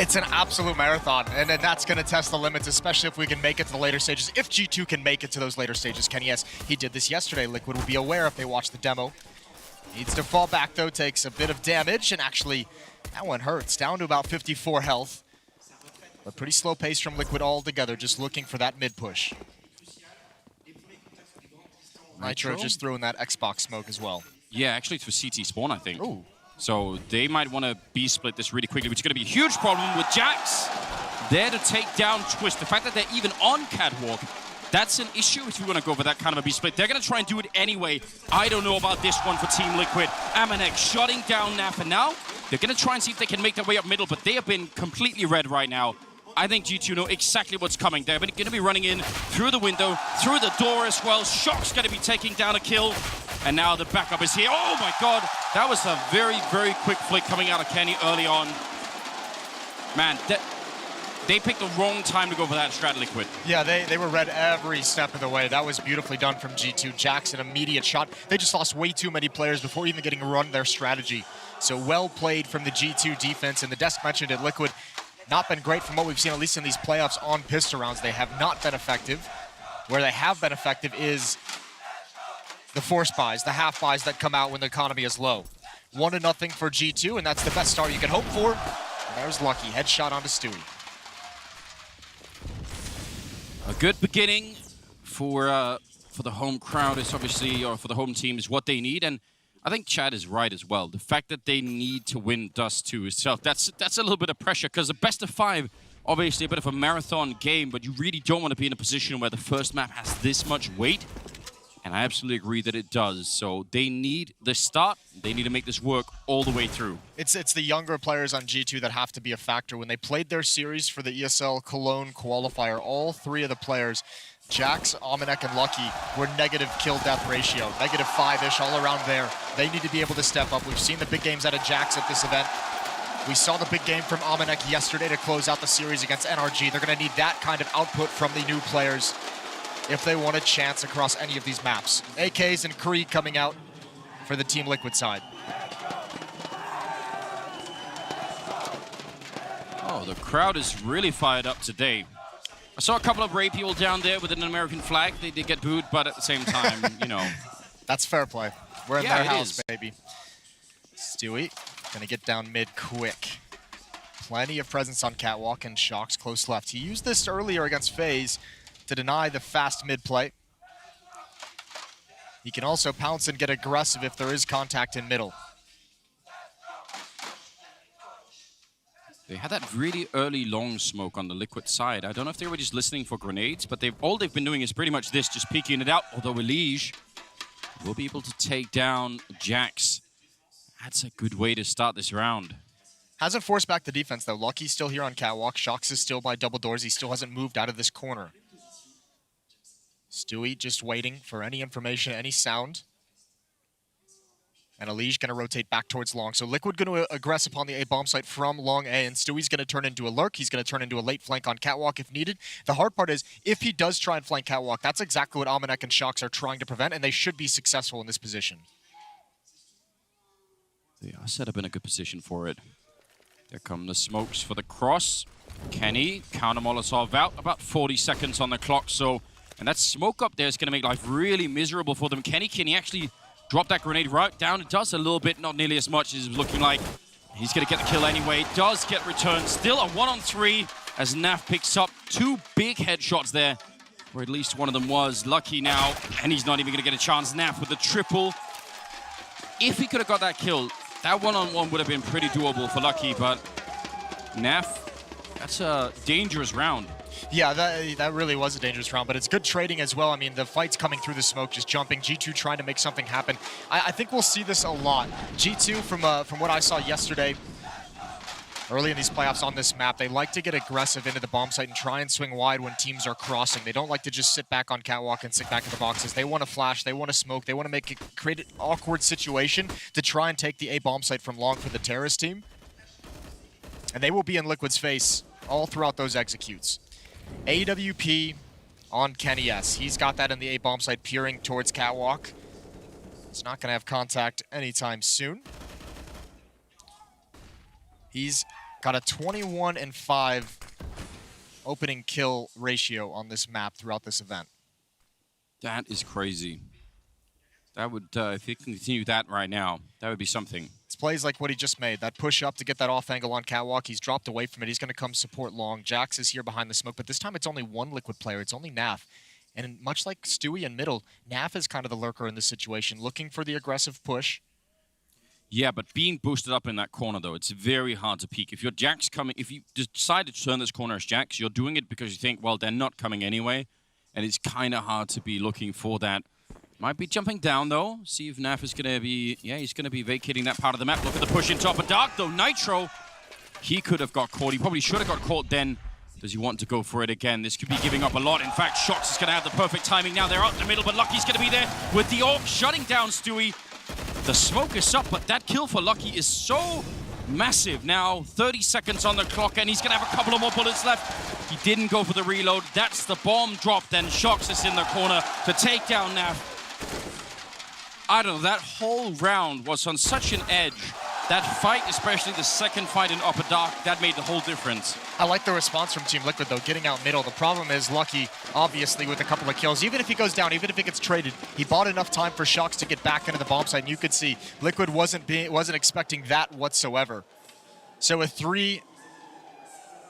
It's an absolute marathon, and that's going to test the limits, especially if we can make it to the later stages. If G2 can make it to those later stages, Kenny, yes, he did this yesterday. Liquid will be aware if they watch the demo. Needs to fall back, though, takes a bit of damage, and actually, that one hurts. Down to about 54 health. But pretty slow pace from Liquid altogether, just looking for that mid push. Nitro just threw in that Xbox smoke as well. Yeah, actually it's for CT spawn, I think. Ooh. So they might want to B-split this really quickly, which is going to be a huge problem with Jax. There to take down Twist. The fact that they're even on Catwalk, that's an issue if you want to go for that kind of a B-split. They're going to try and do it anyway. I don't know about this one for Team Liquid. Amanek shutting down Naf, and now they're going to try and see if they can make their way up middle, but they have been completely red right now. I think G2 know exactly what's coming. They're going to be running in through the window, through the door as well. Shock's going to be taking down a kill. And now the backup is here. Oh my god, that was a very, very quick flick coming out of Kenny early on. Man, they picked the wrong time to go for that strat, Liquid. Yeah, they were red every step of the way. That was beautifully done from G2. Jax, an immediate shot. They just lost way too many players before even getting run their strategy. So well played from the G2 defense. And the desk mentioned it, Liquid. Not been great from what we've seen, at least in these playoffs on pistol rounds. They have not been effective. Where they have been effective is the force buys, the half buys that come out when the economy is low. 1-0 for G2, and that's the best start you can hope for. And there's Lucky, headshot onto Stewie. A good beginning for the home crowd is obviously, or for the home team, is what they need. And I think Chad is right as well. The fact that they need to win DUST2 itself, that's a little bit of pressure, because the best of 5, obviously a bit of a marathon game, but you really don't want to be in a position where the first map has this much weight. And I absolutely agree that it does. So they need the start. They need to make this work all the way through. It's the younger players on G2 that have to be a factor. When they played their series for the ESL Cologne qualifier, all 3 of the players, Jax, Amanek, and Lucky, were negative kill-death ratio. Negative 5-ish, all around there. They need to be able to step up. We've seen the big games out of Jax at this event. We saw the big game from Amanek yesterday to close out the series against NRG. They're going to need that kind of output from the new players if they want a chance across any of these maps. AKs and Creed coming out for the Team Liquid side. Oh, the crowd is really fired up today. I saw a couple of Ray people down there with an American flag. They did get booed, but at the same time, you know. That's fair play. We're in their house, baby. Stewie, gonna get down mid quick. Plenty of presence on Catwalk, and Shock's close left. He used this earlier against FaZe to deny the fast mid play. He can also pounce and get aggressive if there is contact in middle. They had that really early long smoke on the Liquid side. I don't know if they were just listening for grenades, but all they've been doing is pretty much this, just peeking it out. Although Elige will be able to take down Jax. That's a good way to start this round. Hasn't forced back the defense, though. Lucky's still here on Catwalk. Shox is still by double doors. He still hasn't moved out of this corner. Stewie just waiting for any information, any sound. And Elige going to rotate back towards long. So Liquid going to aggress upon the A bomb site from long A, and Stewie's going to turn into a lurk. He's going to turn into a late flank on Catwalk if needed. The hard part is, if he does try and flank Catwalk, that's exactly what Amanek and Shox are trying to prevent, and they should be successful in this position. They are set up in a good position for it. There come the smokes for the cross. Kenny, counter Molotov out, about 40 seconds on the clock, so... And that smoke up there is going to make life really miserable for them. Kenny, can he actually drop that grenade right down? It does a little bit, not nearly as much as it was looking like. He's going to get the kill anyway. Does get returned. Still a 1-on-3 as Naf picks up 2 big headshots there. Or at least one of them was. Lucky now, and he's not even going to get a chance. Naf with the triple. If he could have got that kill, that 1-on-1 would have been pretty doable for Lucky, but Naf, that's a dangerous round. Yeah, that really was a dangerous round, but it's good trading as well. I mean, the fight's coming through the smoke, just jumping. G2 trying to make something happen. I think we'll see this a lot. G2, from what I saw yesterday, early in these playoffs on this map, they like to get aggressive into the bomb site and try and swing wide when teams are crossing. They don't like to just sit back on Catwalk and sit back in the boxes. They want to flash, they want to smoke, they want to create an awkward situation to try and take the A bomb site from long for the terrorist team. And they will be in Liquid's face all throughout those executes. AWP on Kenny S. He's got that in the A bomb site, peering towards Catwalk. He's not going to have contact anytime soon. He's Got a 21-5 opening kill ratio on this map throughout this event. That is crazy. That would, if he can continue that right now, that would be something. It's plays like what he just made. That push up to get that off angle on catwalk. He's dropped away from it. He's going to come support long. Jax is here behind the smoke, but this time it's only one Liquid player. It's only Naf. And much like Stewie in middle, Naf is kind of the lurker in this situation, looking for the aggressive push. Yeah, but being boosted up in that corner, though, it's very hard to peek. If your Jax coming, if you decide to turn this corner as Jax, you're doing it because you think, well, they're not coming anyway. And it's kind of hard to be looking for that. Might be jumping down, though. See if Naf is going to be... Yeah, he's going to be vacating that part of the map. Look at the push in top of Dark, though. Nitro, he could have got caught. He probably should have got caught then. Does he want to go for it again? This could be giving up a lot. In fact, Shox is going to have the perfect timing now. They're out in the middle, but Lucky's going to be there with the AWP shutting down Stewie. The smoke is up, but that kill for Lucky is so massive. Now, 30 seconds on the clock, and he's going to have a couple of more bullets left. He didn't go for the reload. That's the bomb drop. Then Shox is in the corner to take down Naf. I don't know, that whole round was on such an edge. That fight, especially the second fight in Upper Dark, that made the whole difference. I like the response from Team Liquid, though, getting out middle. The problem is Lucky, obviously, with a couple of kills. Even if he goes down, even if he gets traded, he bought enough time for Shox to get back into the bomb site, and you could see Liquid wasn't expecting that whatsoever. So a 3-1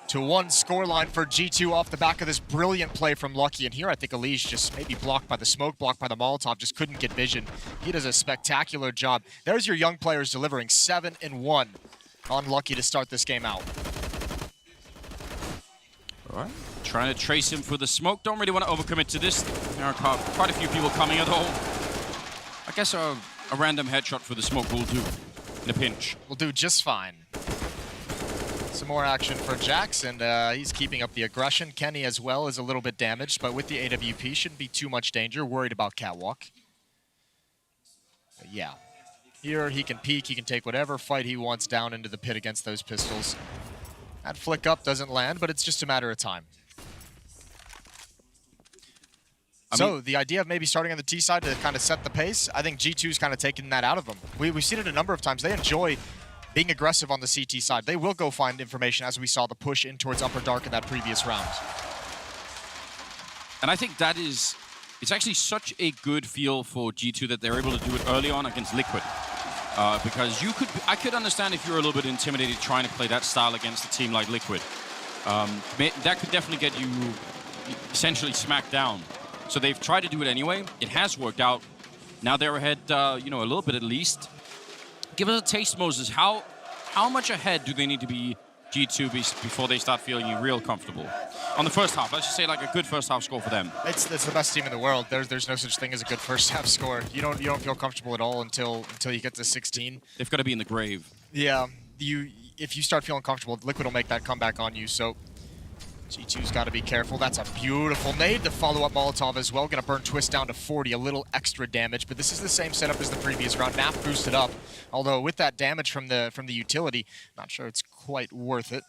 scoreline for G2 off the back of this brilliant play from Lucky. And here I think Elise just maybe blocked by the smoke, blocked by the Molotov, just couldn't get vision. He does a spectacular job. There's your young players delivering 7-1 on Lucky to start this game out. All right, trying to trace him for the smoke. Don't really want to overcommit to this. There are quite a few people coming at all. I guess a random headshot for the smoke will do in a pinch. Will do just fine. Some more action for Jax, and he's keeping up the aggression. Kenny as well is a little bit damaged, but with the AWP, shouldn't be too much danger. Worried about catwalk. But yeah. Here he can peek, he can take whatever fight he wants down into the pit against those pistols. That flick up doesn't land, but it's just a matter of time. So the idea of maybe starting on the T side to kind of set the pace, I think G2's kind of taking that out of them. We've seen it a number of times. They enjoy being aggressive on the CT side. They will go find information, as we saw the push in towards Upper Dark in that previous round. And I think that is, it's actually such a good feel for G2 that they're able to do it early on against Liquid. Because I could understand if you're a little bit intimidated trying to play that style against a team like Liquid. That could definitely get you essentially smacked down. So they've tried to do it anyway. It has worked out. Now they're ahead, you know, a little bit at least. Give us a taste, Moses. How much ahead do they need to be, G2, before they start feeling real comfortable? On the first half, let's just say like a good first half score for them. It's the best team in the world. There's no such thing as a good first half score. You don't feel comfortable at all until you get to 16. They've got to be in the grave. Yeah, if you start feeling comfortable, Liquid will make that comeback on you. So G2's got to be careful. That's a beautiful nade. The follow-up Molotov as well. Going to burn Twist down to 40, a little extra damage. But this is the same setup as the previous round. Naf boosted up, although with that damage from the utility, not sure it's quite worth it.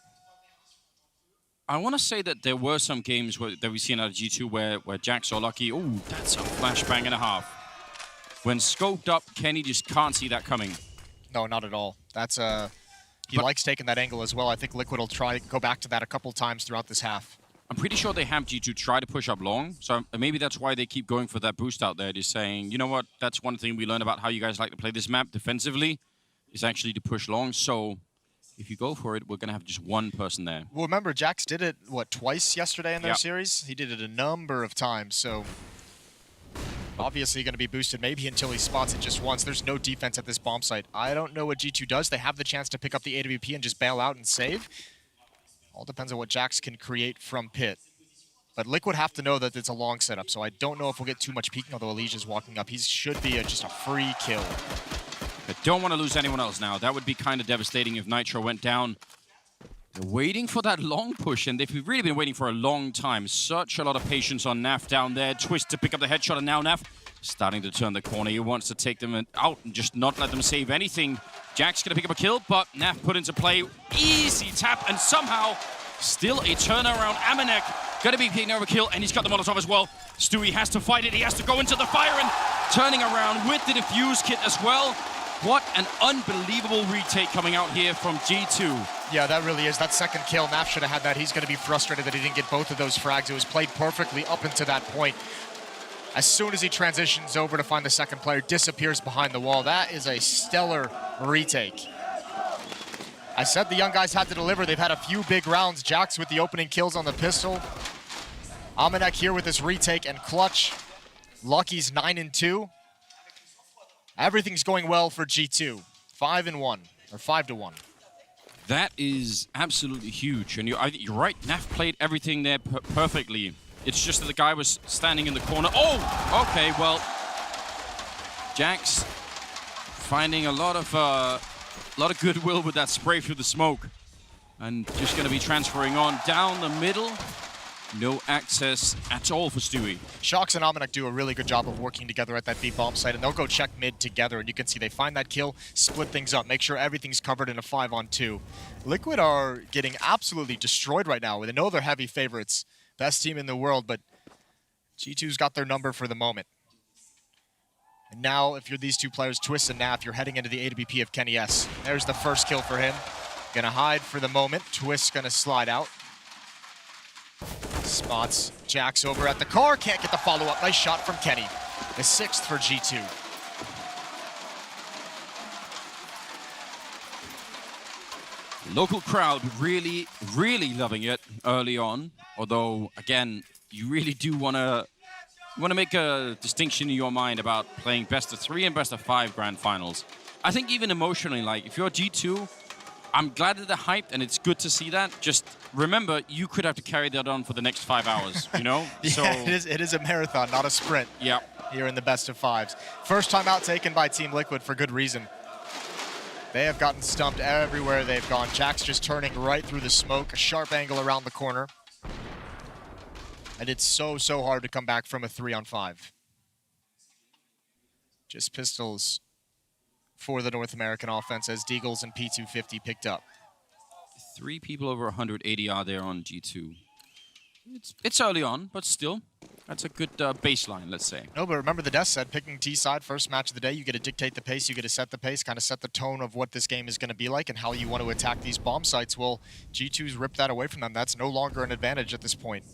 I want to say that there were some games that we've seen out of G2 where Jax or Lucky, oh, that's a flashbang and a half. When scoped up, Kenny just can't see that coming. No, not at all. That's he likes taking that angle as well. I think Liquid will try to go back to that a couple times throughout this half. I'm pretty sure they have G2 try to push up long, so maybe that's why they keep going for that boost out there. Just saying, you know what, that's one thing we learned about how you guys like to play this map defensively, is actually to push long. So if you go for it, we're going to have just one person there. Well, remember, Jax did it, what, twice yesterday in their series? He did it a number of times, so obviously going to be boosted maybe until he spots it just once. There's no defense at this bomb site. I don't know what G2 does. They have the chance to pick up the AWP and just bail out and save. All depends on what Jax can create from pit. But Liquid have to know that it's a long setup, so I don't know if we'll get too much peeking, although Elijah's walking up. He should be just a free kill. I don't want to lose anyone else now. That would be kind of devastating if Nitro went down. They're waiting for that long push, and they've really been waiting for a long time. Such a lot of patience on Naf down there. Twist to pick up the headshot, and now Naf starting to turn the corner. He wants to take them out and just not let them save anything. Jack's going to pick up a kill, but Naf put into play. Easy tap, and somehow still a turnaround. Amanek going to be picking over a kill, and he's got the Molotov as well. Stewie has to fight it. He has to go into the fire and turning around with the defuse kit as well. What an unbelievable retake coming out here from G2. Yeah, that really is. That second kill, Naf should have had that. He's going to be frustrated that he didn't get both of those frags. It was played perfectly up until that point. As soon as he transitions over to find the second player, disappears behind the wall. That is a stellar retake. I said the young guys had to deliver. They've had a few big rounds. Jax with the opening kills on the pistol. Amanek here with this retake and clutch. Lucky's 9-2. Everything's going well for G2. 5-1, or 5-1. That is absolutely huge. And you're right, Naf played everything there perfectly. It's just that the guy was standing in the corner. Oh, okay, well, Jax finding a lot of goodwill with that spray through the smoke. And just going to be transferring on down the middle. No access at all for Stewie. Shox and Amanek do a really good job of working together at that B bomb site, and they'll go check mid together, and you can see they find that kill, split things up, make sure everything's covered in a 5-on-2. Liquid are getting absolutely destroyed right now. They know they're heavy favorites. Best team in the world, but G2's got their number for the moment. And now, if you're these two players, Twist and Naf, you're heading into the AWP of Kenny S. There's the first kill for him. Gonna hide for the moment. Twist gonna slide out. Spots Jax over at the car. Can't get the follow-up. Nice shot from Kenny. The 6th for G2. Local crowd really, really loving it early on. Although, again, you really do want to make a distinction in your mind about playing best of 3 and best of 5 grand finals. I think even emotionally, like, if you're G2, I'm glad that they're hyped, and it's good to see that. Just remember, you could have to carry that on for the next 5 hours, you know? Yeah, so, it is a marathon, not a sprint. Yeah. Here in the best of 5s. First time out taken by Team Liquid for good reason. They have gotten stumped everywhere they've gone. Jax just turning right through the smoke, a sharp angle around the corner. And it's so hard to come back from a 3-on-5. Just pistols for the North American offense as Deagles and P250 picked up. 3 people over 180 are there on G2. It's early on, but still, that's a good baseline, let's say. No, but remember the death said, picking T side first match of the day, you get to dictate the pace, you get to set the pace, kind of set the tone of what this game is going to be like and how you want to attack these bomb sites. Well, G2's ripped that away from them. That's no longer an advantage at this point.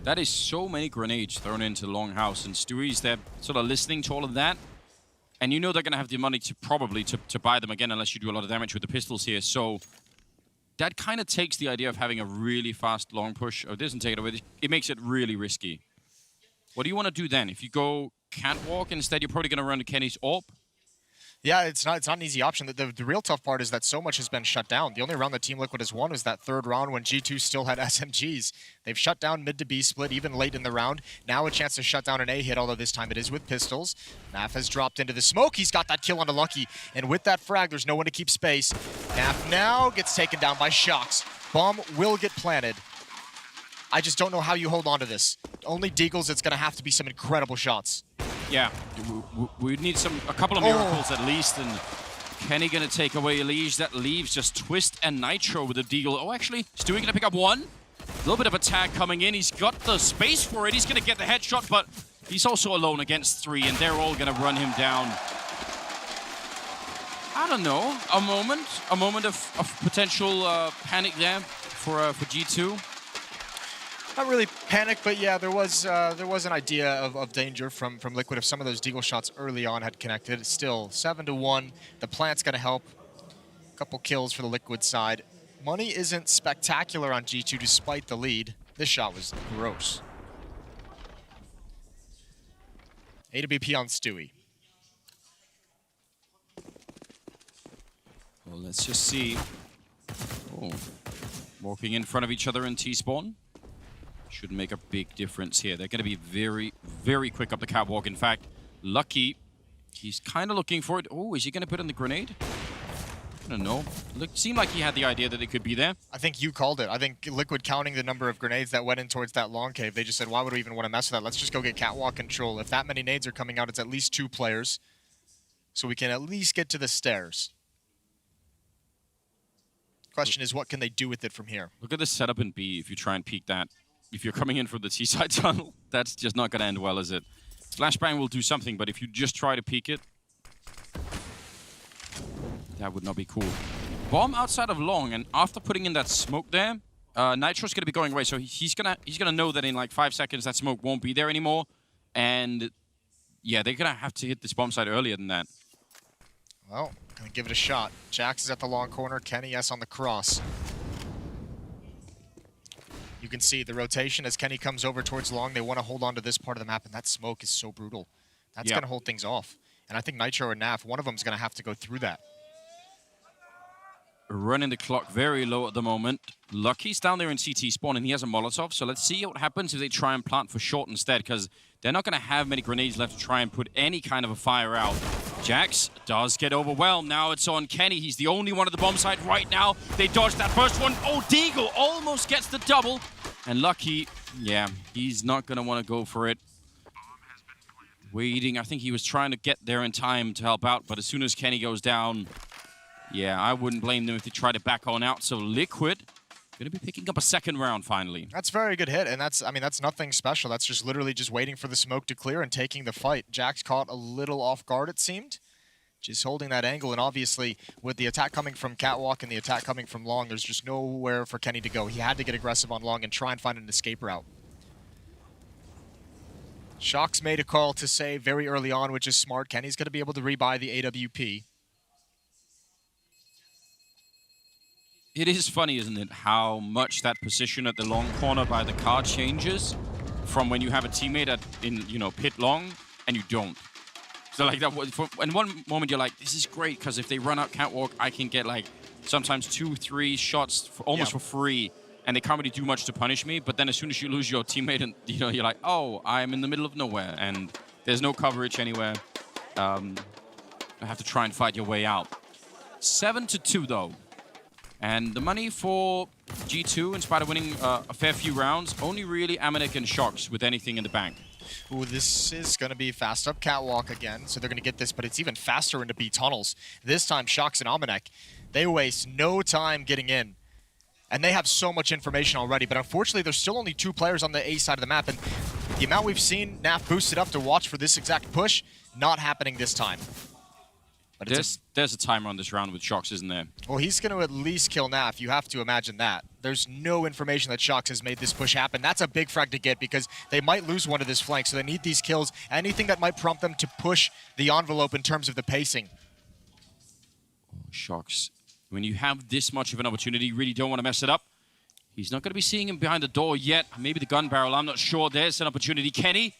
That is so many grenades thrown into Longhouse, and Stewie's there sort of listening to all of that. And you know they're going to have the money to probably to buy them again unless you do a lot of damage with the pistols here. So that kind of takes the idea of having a really fast long push, or doesn't take it away, it makes it really risky. What do you want to do then? If you go catwalk instead, you're probably going to run to Kenny's AWP. Yeah, it's not an easy option. The real tough part is that so much has been shut down. The only round that Team Liquid has won was that 3rd round when G2 still had SMGs. They've shut down mid to B split even late in the round. Now a chance to shut down an A hit, although this time it is with pistols. Naf has dropped into the smoke. He's got that kill onto Lucky. And with that frag, there's no one to keep space. Naf now gets taken down by Shox. Bomb will get planted. I just don't know how you hold on to this. Only Deagles, it's going to have to be some incredible shots. Yeah, we need a couple of miracles at least, and Kenny gonna take away Elige. That leaves just Twist and Nitro with the Deagle. Oh, actually, Stewie gonna pick up one. A little bit of attack coming in. He's got the space for it. He's gonna get the headshot, but he's also alone against 3, and they're all gonna run him down. I don't know, a moment of potential panic there for G2. Not really panic, but yeah, there was an idea of danger from Liquid if some of those Deagle shots early on had connected. It's still 7-1. The plant's going to help. A couple kills for the Liquid side. Money isn't spectacular on G2 despite the lead. This shot was gross. AWP on Stewie. Well, let's just see. Oh, walking in front of each other in T-spawn. Should make a big difference here. They're going to be very, very quick up the catwalk. In fact, Lucky, he's kind of looking for it. Oh, is he going to put in the grenade? I don't know. Seemed like he had the idea that it could be there. I think you called it. I think Liquid counting the number of grenades that went in towards that long cave, they just said, why would we even want to mess with that? Let's just go get catwalk control. If that many nades are coming out, it's at least 2 players. So we can at least get to the stairs. Question is, what can they do with it from here? Look at the setup in B if you try and peek that. If you're coming in from the T-side tunnel, that's just not going to end well, is it? Flashbang will do something, but if you just try to peek it... That would not be cool. Bomb outside of long, and after putting in that smoke there, Nitro's gonna be going away, so he's gonna know that in like 5 seconds that smoke won't be there anymore, and yeah, they're gonna have to hit this bomb site earlier than that. Well, gonna give it a shot. Jax is at the long corner, Kenny S on the cross. You can see the rotation as Kenny comes over towards long. They want to hold on to this part of the map, and that smoke is so brutal. That's gonna hold things off. And I think Nitro and Naf, one of them is gonna have to go through that. Running the clock very low at the moment. Lucky's down there in CT spawn, and he has a Molotov, so let's see what happens if they try and plant for short instead, because they're not going to have many grenades left to try and put any kind of a fire out. Jax does get overwhelmed. Now it's on Kenny. He's the only one at the bomb site right now. They dodged that first one. Oh, Deagle almost gets the double. And Lucky, yeah, he's not going to want to go for it. Waiting. I think he was trying to get there in time to help out, but as soon as Kenny goes down, yeah, I wouldn't blame them if they try to back on out. So Liquid going to be picking up a second round finally. That's a very good hit, and that's nothing special. That's just literally just waiting for the smoke to clear and taking the fight. Jax caught a little off guard, it seemed. Just holding that angle, and obviously with the attack coming from Catwalk and the attack coming from long, there's just nowhere for Kenny to go. He had to get aggressive on long and try and find an escape route. Shox made a call to save very early on, which is smart. Kenny's going to be able to rebuy the AWP. It is funny, isn't it, how much that position at the long corner by the car changes from when you have a teammate in pit long and you don't. So like that, in one moment you're like, this is great because if they run out catwalk, I can get like sometimes 2-3 shots almost for free, and they can't really do much to punish me. But then as soon as you lose your teammate, and you're like, oh, I'm in the middle of nowhere and there's no coverage anywhere. I have to try and fight your way out. 7-2 though. And the money for G2, in spite of winning a fair few rounds, only really Amanek and Shox with anything in the bank. Ooh, this is going to be fast up catwalk again, so they're going to get this, but it's even faster into B tunnels. This time, Shox and Amanek, they waste no time getting in. And they have so much information already, but unfortunately, there's still only 2 players on the A side of the map, and the amount we've seen Naf boosted up to watch for this exact push, not happening this time. But there's a timer on this round with Shox, isn't there? Well, he's going to at least kill Naf. You have to imagine that. There's no information that Shox has made this push happen. That's a big frag to get because they might lose one of this flank, so they need these kills. Anything that might prompt them to push the envelope in terms of the pacing. Oh, Shox, when you have this much of an opportunity, you really don't want to mess it up. He's not going to be seeing him behind the door yet. Maybe the gun barrel, I'm not sure. There's an opportunity. Kenny.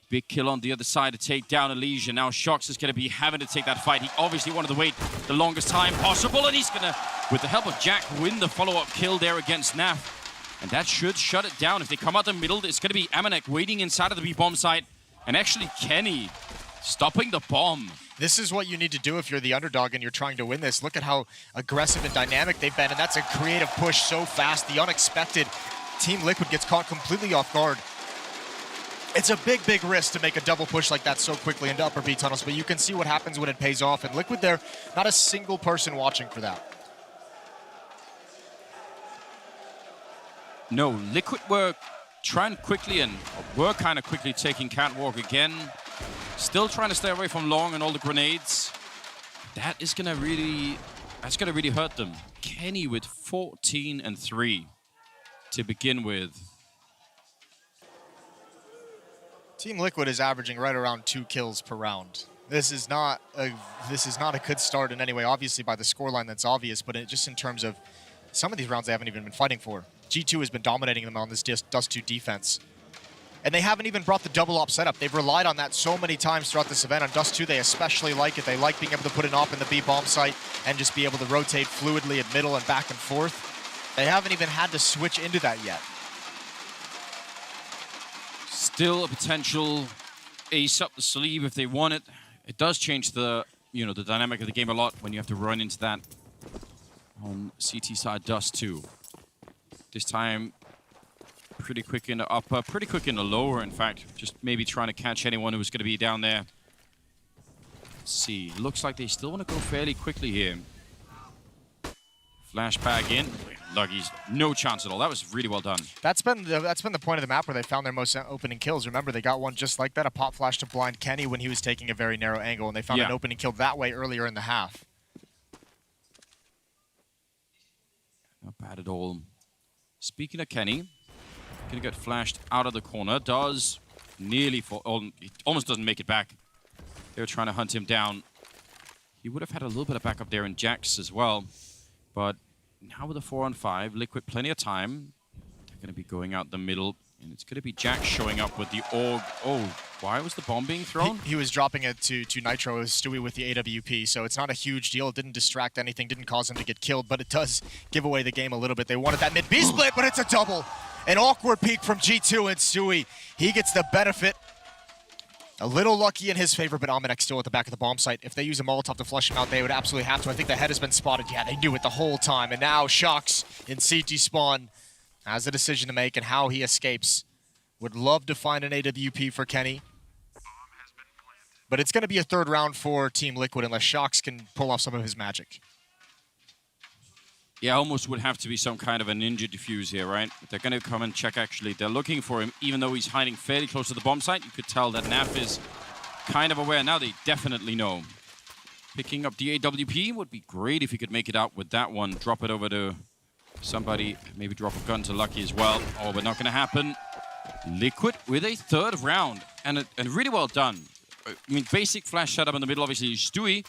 Big kill on the other side to take down Elysia. Now Shox is going to be having to take that fight. He obviously wanted to wait the longest time possible, and he's going to, with the help of Jack, win the follow-up kill there against Naf. And that should shut it down. If they come out the middle, it's going to be Amanek waiting inside of the B-bomb site, and actually Kenny stopping the bomb. This is what you need to do if you're the underdog and you're trying to win this. Look at how aggressive and dynamic they've been, and that's a creative push so fast. The unexpected. Team Liquid gets caught completely off guard. It's a big, big risk to make a double push like that so quickly into upper B tunnels, but you can see what happens when it pays off. And Liquid there, not a single person watching for that. No, Liquid were trying quickly and were kind of quickly taking catwalk again. Still trying to stay away from long and all the grenades. That's gonna really hurt them. Kenny with 14-3 to begin with. Team Liquid is averaging right around 2 kills per round. This is not a good start in any way. Obviously, by the scoreline, that's obvious, but just in terms of some of these rounds, they haven't even been fighting for. G2 has been dominating them on this DUST2 defense. And they haven't even brought the double op setup. They've relied on that so many times throughout this event. On DUST2, they especially like it. They like being able to put an op in the B bomb site and just be able to rotate fluidly at middle and back and forth. They haven't even had to switch into that yet. Still a potential ace up the sleeve if they want it. It does change the the dynamic of the game a lot when you have to run into that on CT side DUST2. This time, pretty quick in the upper, pretty quick in the lower, in fact. Just maybe trying to catch anyone who was going to be down there. Let's see. Looks like they still want to go fairly quickly here. Flashback in. Lucky's no chance at all. That was really well done. That's been the point of the map where they found their most opening kills. Remember, they got one just like that, a pop flash to blind Kenny when he was taking a very narrow angle, and they found an opening kill that way earlier in the half. Not bad at all. Speaking of Kenny, gonna get flashed out of the corner. Does nearly fall. He almost doesn't make it back. They were trying to hunt him down. He would have had a little bit of backup there in Jax as well. But now with a 4-on-5, Liquid plenty of time. They're gonna be going out the middle. And it's gonna be Jax showing up with the org. Oh, why was the bomb being thrown? He was dropping it to Nitro as Stewie with the AWP, so it's not a huge deal. It didn't distract anything, didn't cause him to get killed, but it does give away the game a little bit. They wanted that mid-B split, but it's a double. An awkward peek from G2 and Stewie. He gets the benefit. A little lucky in his favor, but Almanac still at the back of the bomb site. If they use a Molotov to flush him out, they would absolutely have to. I think the head has been spotted. Yeah, they knew it the whole time. And now Shox in CT spawn has a decision to make and how he escapes. Would love to find an AWP for Kenny. But it's going to be a third round for Team Liquid unless Shox can pull off some of his magic. Yeah, almost would have to be some kind of a ninja defuse here, right? They're going to come and check, actually. They're looking for him, even though he's hiding fairly close to the bomb site. You could tell that Naf is kind of aware. Now they definitely know. Picking up the AWP would be great if he could make it out with that one. Drop it over to somebody. Maybe drop a gun to Lucky as well. Oh, but not going to happen. Liquid with a third round. And really well done. I mean, basic flash setup in the middle, obviously. Stewie,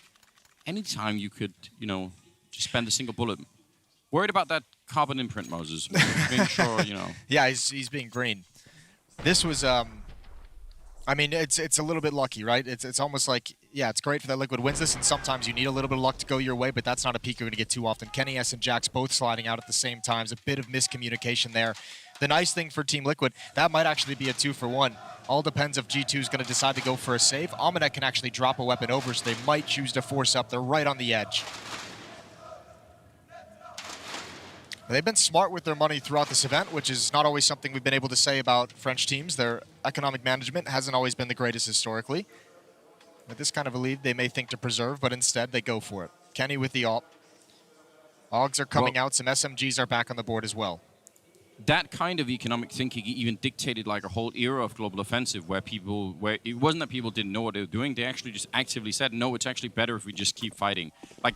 anytime you could, you know, just spend a single bullet. Worried about that carbon imprint, Moses. Being sure, you know. Yeah, he's being green. This was, I mean, it's a little bit lucky, right? It's almost like, yeah, it's great for that Liquid wins this, and sometimes you need a little bit of luck to go your way, but that's not a peak you're going to get too often. Kenny S and Jax both sliding out at the same time. It's a bit of miscommunication there. The nice thing for Team Liquid, that might actually be a 2-for-1. All depends if G2 is going to decide to go for a save. Almanac can actually drop a weapon over, so they might choose to force up. They're right on the edge. They've been smart with their money throughout this event, which is not always something we've been able to say about French teams. Their economic management hasn't always been the greatest historically. With this kind of a lead, they may think to preserve, but instead they go for it. Kenny with the ult. Augs are coming out. Some SMGs are back on the board as well. That kind of economic thinking even dictated like a whole era of global offensive where it wasn't that people didn't know what they were doing. They actually just actively said, no, it's actually better if we just keep fighting. Like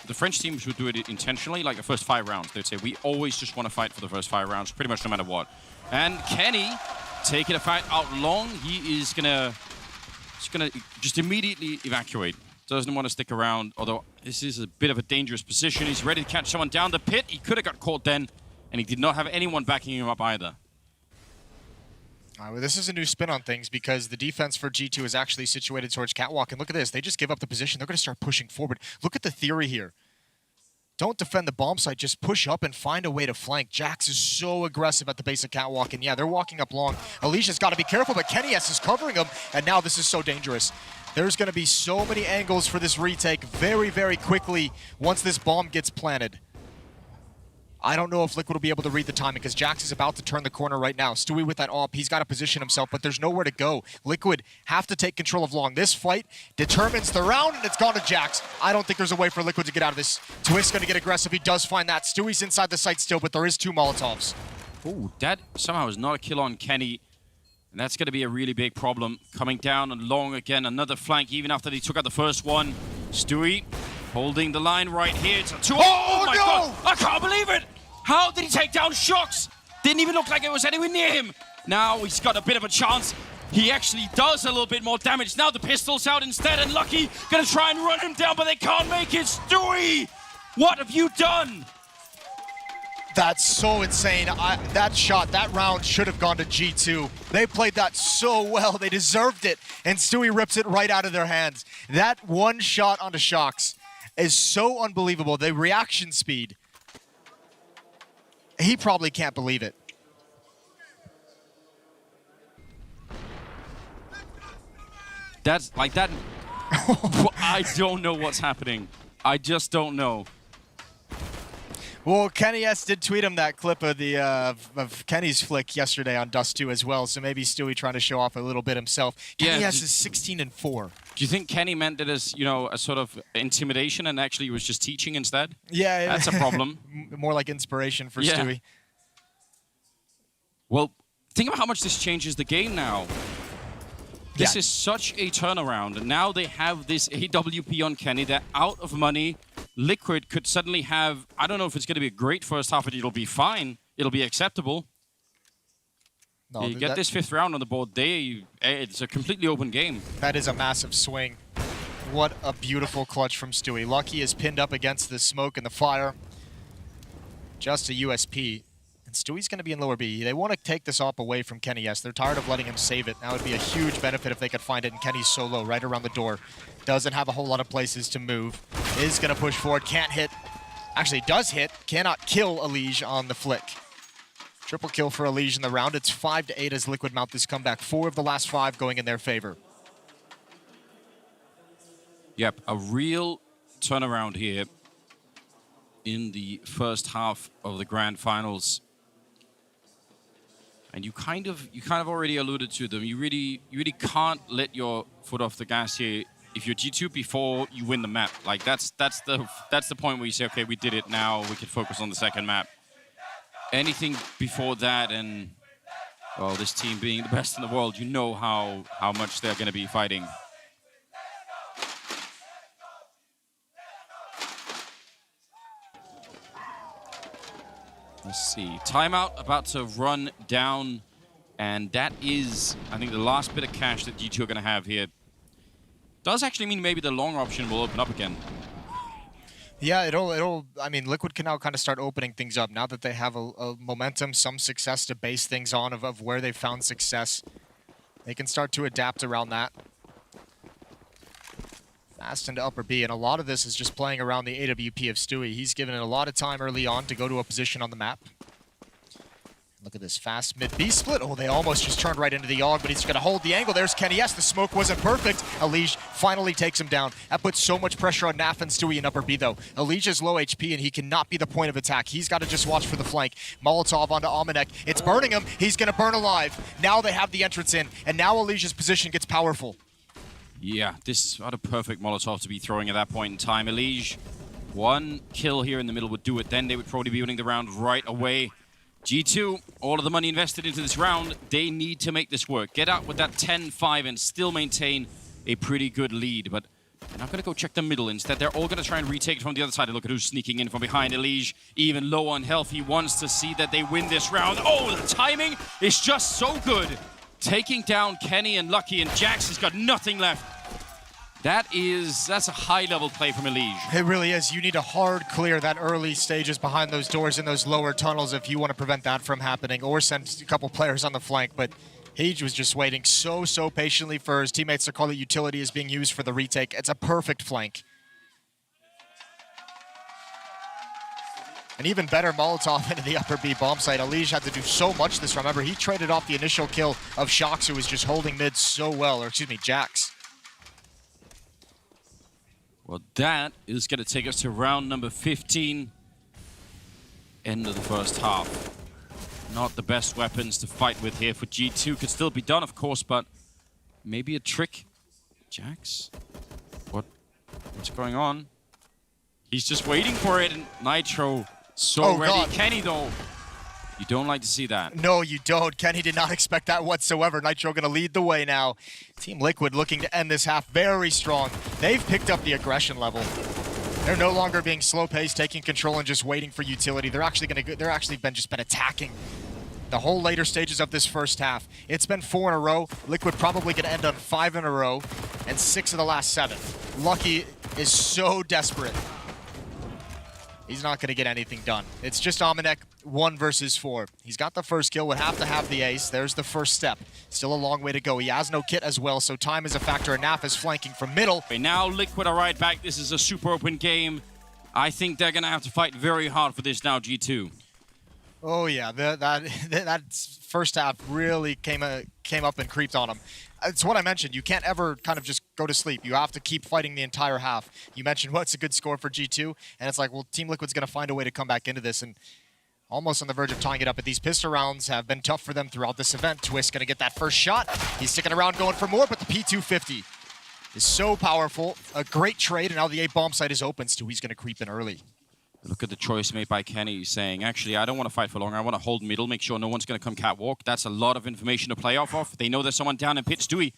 the French teams would do it intentionally, like the first 5 rounds. They'd say, we always just want to fight for the first 5 rounds, pretty much no matter what. And Kenny taking a fight out long. He is gonna just immediately evacuate. Doesn't want to stick around, although this is a bit of a dangerous position. He's ready to catch someone down the pit. He could have got caught then. And he did not have anyone backing him up either. Well, this is a new spin on things because the defense for G2 is actually situated towards Catwalk. And look at this. They just give up the position. They're going to start pushing forward. Look at the theory here. Don't defend the bomb site. Just push up and find a way to flank. Jax is so aggressive at the base of Catwalk. And yeah, they're walking up long. Alicia's got to be careful, but Kenny S is covering him. And now this is so dangerous. There's going to be so many angles for this retake very, very quickly once this bomb gets planted. I don't know if Liquid will be able to read the timing because Jax is about to turn the corner right now. Stewie with that AWP, he's got to position himself, but there's nowhere to go. Liquid have to take control of long. This fight determines the round, and it's gone to Jax. I don't think there's a way for Liquid to get out of this. Twist's going to get aggressive. He does find that. Stewie's inside the site still, but there is 2 Molotovs. Ooh, that somehow is not a kill on Kenny. And that's going to be a really big problem. Coming down and long again, another flank, even after they took out the first one. Stewie holding the line right here. It's a 2. Oh my God! I can't believe it! How did he take down Shox? Didn't even look like it was anywhere near him. Now he's got a bit of a chance. He actually does a little bit more damage. Now the pistol's out instead, and Lucky gonna try and run him down, but they can't make it. Stewie, what have you done? That's so insane. That shot, that round should have gone to G2. They played that so well. They deserved it. And Stewie rips it right out of their hands. That one shot onto Shox is so unbelievable. The reaction speed. He probably can't believe it. That's like that. I don't know what's happening. I just don't know. Well, Kenny S did tweet him that clip of the of Kenny's flick yesterday on DUST2 as well. So maybe Stewie trying to show off a little bit himself. Kenny S is 16-4. Do you think Kenny meant it as, you know, a sort of intimidation and actually he was just teaching instead? Yeah, that's a problem. More like inspiration for Stewie. Well, think about how much this changes the game now. This is such a turnaround. And now they have this AWP on Kenny. They're out of money. Liquid could suddenly have, I don't know if it's going to be a great first half, but it'll be fine. It'll be acceptable. No, you get this 5th round on the board, it's a completely open game. That is a massive swing. What a beautiful clutch from Stewie. Lucky is pinned up against the smoke and the fire. Just a USP. And Stewie's going to be in lower B. They want to take this op away from Kenny, yes. They're tired of letting him save it. Now would be a huge benefit if they could find it, and Kenny's so low, right around the door. Doesn't have a whole lot of places to move. Is going to push forward, can't hit. Actually, does hit, cannot kill Elige on the flick. Triple kill for Elige in the round. It's 5-8 as Liquid mount this comeback. 4 of the last 5 going in their favor. Yep, a real turnaround here in the first half of the grand finals. And you kind of already alluded to them. You really can't let your foot off the gas here. If you're G2 before you win the map, like that's the point where you say, okay, we did it. Now we can focus on the second map. Anything before that, and well, this team being the best in the world, you know how much they're going to be fighting. Let's see. Timeout about to run down, and that is, I think, the last bit of cash that G2 are going to have here. Does actually mean maybe the long option will open up again. Yeah, it'll. I mean, Liquid can now kind of start opening things up now that they have a momentum, some success to base things on of where they found success. They can start to adapt around that. Fast into upper B, and a lot of this is just playing around the AWP of Stewie. He's given it a lot of time early on to go to a position on the map. Look at this fast mid-B split. Oh, they almost just turned right into the AUG, but he's going to hold the angle. There's Kenny. Yes, the smoke wasn't perfect. Elige finally takes him down. That puts so much pressure on Naf and Stewie in upper B, though. Elige is low HP, and he cannot be the point of attack. He's got to just watch for the flank. Molotov onto Almanek. It's burning him. He's going to burn alive. Now they have the entrance in, and now Elige's position gets powerful. Yeah, this is not a perfect Molotov to be throwing at that point in time. Elige, 1 kill here in the middle would do it. Then they would probably be winning the round right away. G2, all of the money invested into this round, they need to make this work. Get out with that 10-5 and still maintain a pretty good lead. But they're not going to go check the middle. Instead, they're all going to try and retake it from the other side. And look at who's sneaking in from behind. Elige, even low on health. He wants to see that they win this round. Oh, the timing is just so good. Taking down Kenny and Lucky, and Jax has got nothing left. That's a high-level play from Elige. It really is. You need to hard clear that early stages behind those doors in those lower tunnels if you want to prevent that from happening, or send a couple players on the flank. But Hage was just waiting so patiently for his teammates to call the utility is being used for the retake. It's a perfect flank. An even better Molotov into the upper B bomb site. Elige had to do so much this. Remember, he traded off the initial kill of Shox, who was just holding mid so well, or excuse me, Jax. Well, that is going to take us to round number 15. End of the first half. Not the best weapons to fight with here for G2. Could still be done, of course, but maybe a trick. Jax? What's going on? He's just waiting for it, and Nitro so ready. God. Kenny, though, you don't like to see that. No, you don't. Kenny did not expect that whatsoever. Nitro going to lead the way now. Team Liquid looking to end this half very strong. They've picked up the aggression level. They're no longer being slow-paced, taking control and just waiting for utility. They're actually been attacking the whole later stages of this first half. It's been 4 in a row. Liquid probably going to end on 5 in a row, and 6 of the last 7. Lucky is so desperate. He's not going to get anything done. It's just Almanek, 1 versus 4. He's got the first kill, would have to have the ace. There's the first step. Still a long way to go. He has no kit as well, so time is a factor. And Naf is flanking from middle. Okay, now Liquid are right back. This is a super open game. I think they're going to have to fight very hard for this now, G2. Oh yeah, that first half really came up and creeped on him. It's what I mentioned. You can't ever kind of just go to sleep. You have to keep fighting the entire half. You mentioned what's a good score for G2, and it's like, well, Team Liquid's going to find a way to come back into this, and almost on the verge of tying it up. But these pistol rounds have been tough for them throughout this event. Twist going to get that first shot. He's sticking around going for more, but the P250 is so powerful. A great trade, and now the A bomb site is open. Stewie's going to creep in early. Look at the choice made by Kenny, saying, actually, I don't want to fight for long. I want to hold middle, make sure no one's going to come catwalk. That's a lot of information to play off of. They know there's someone down in pit. Stewie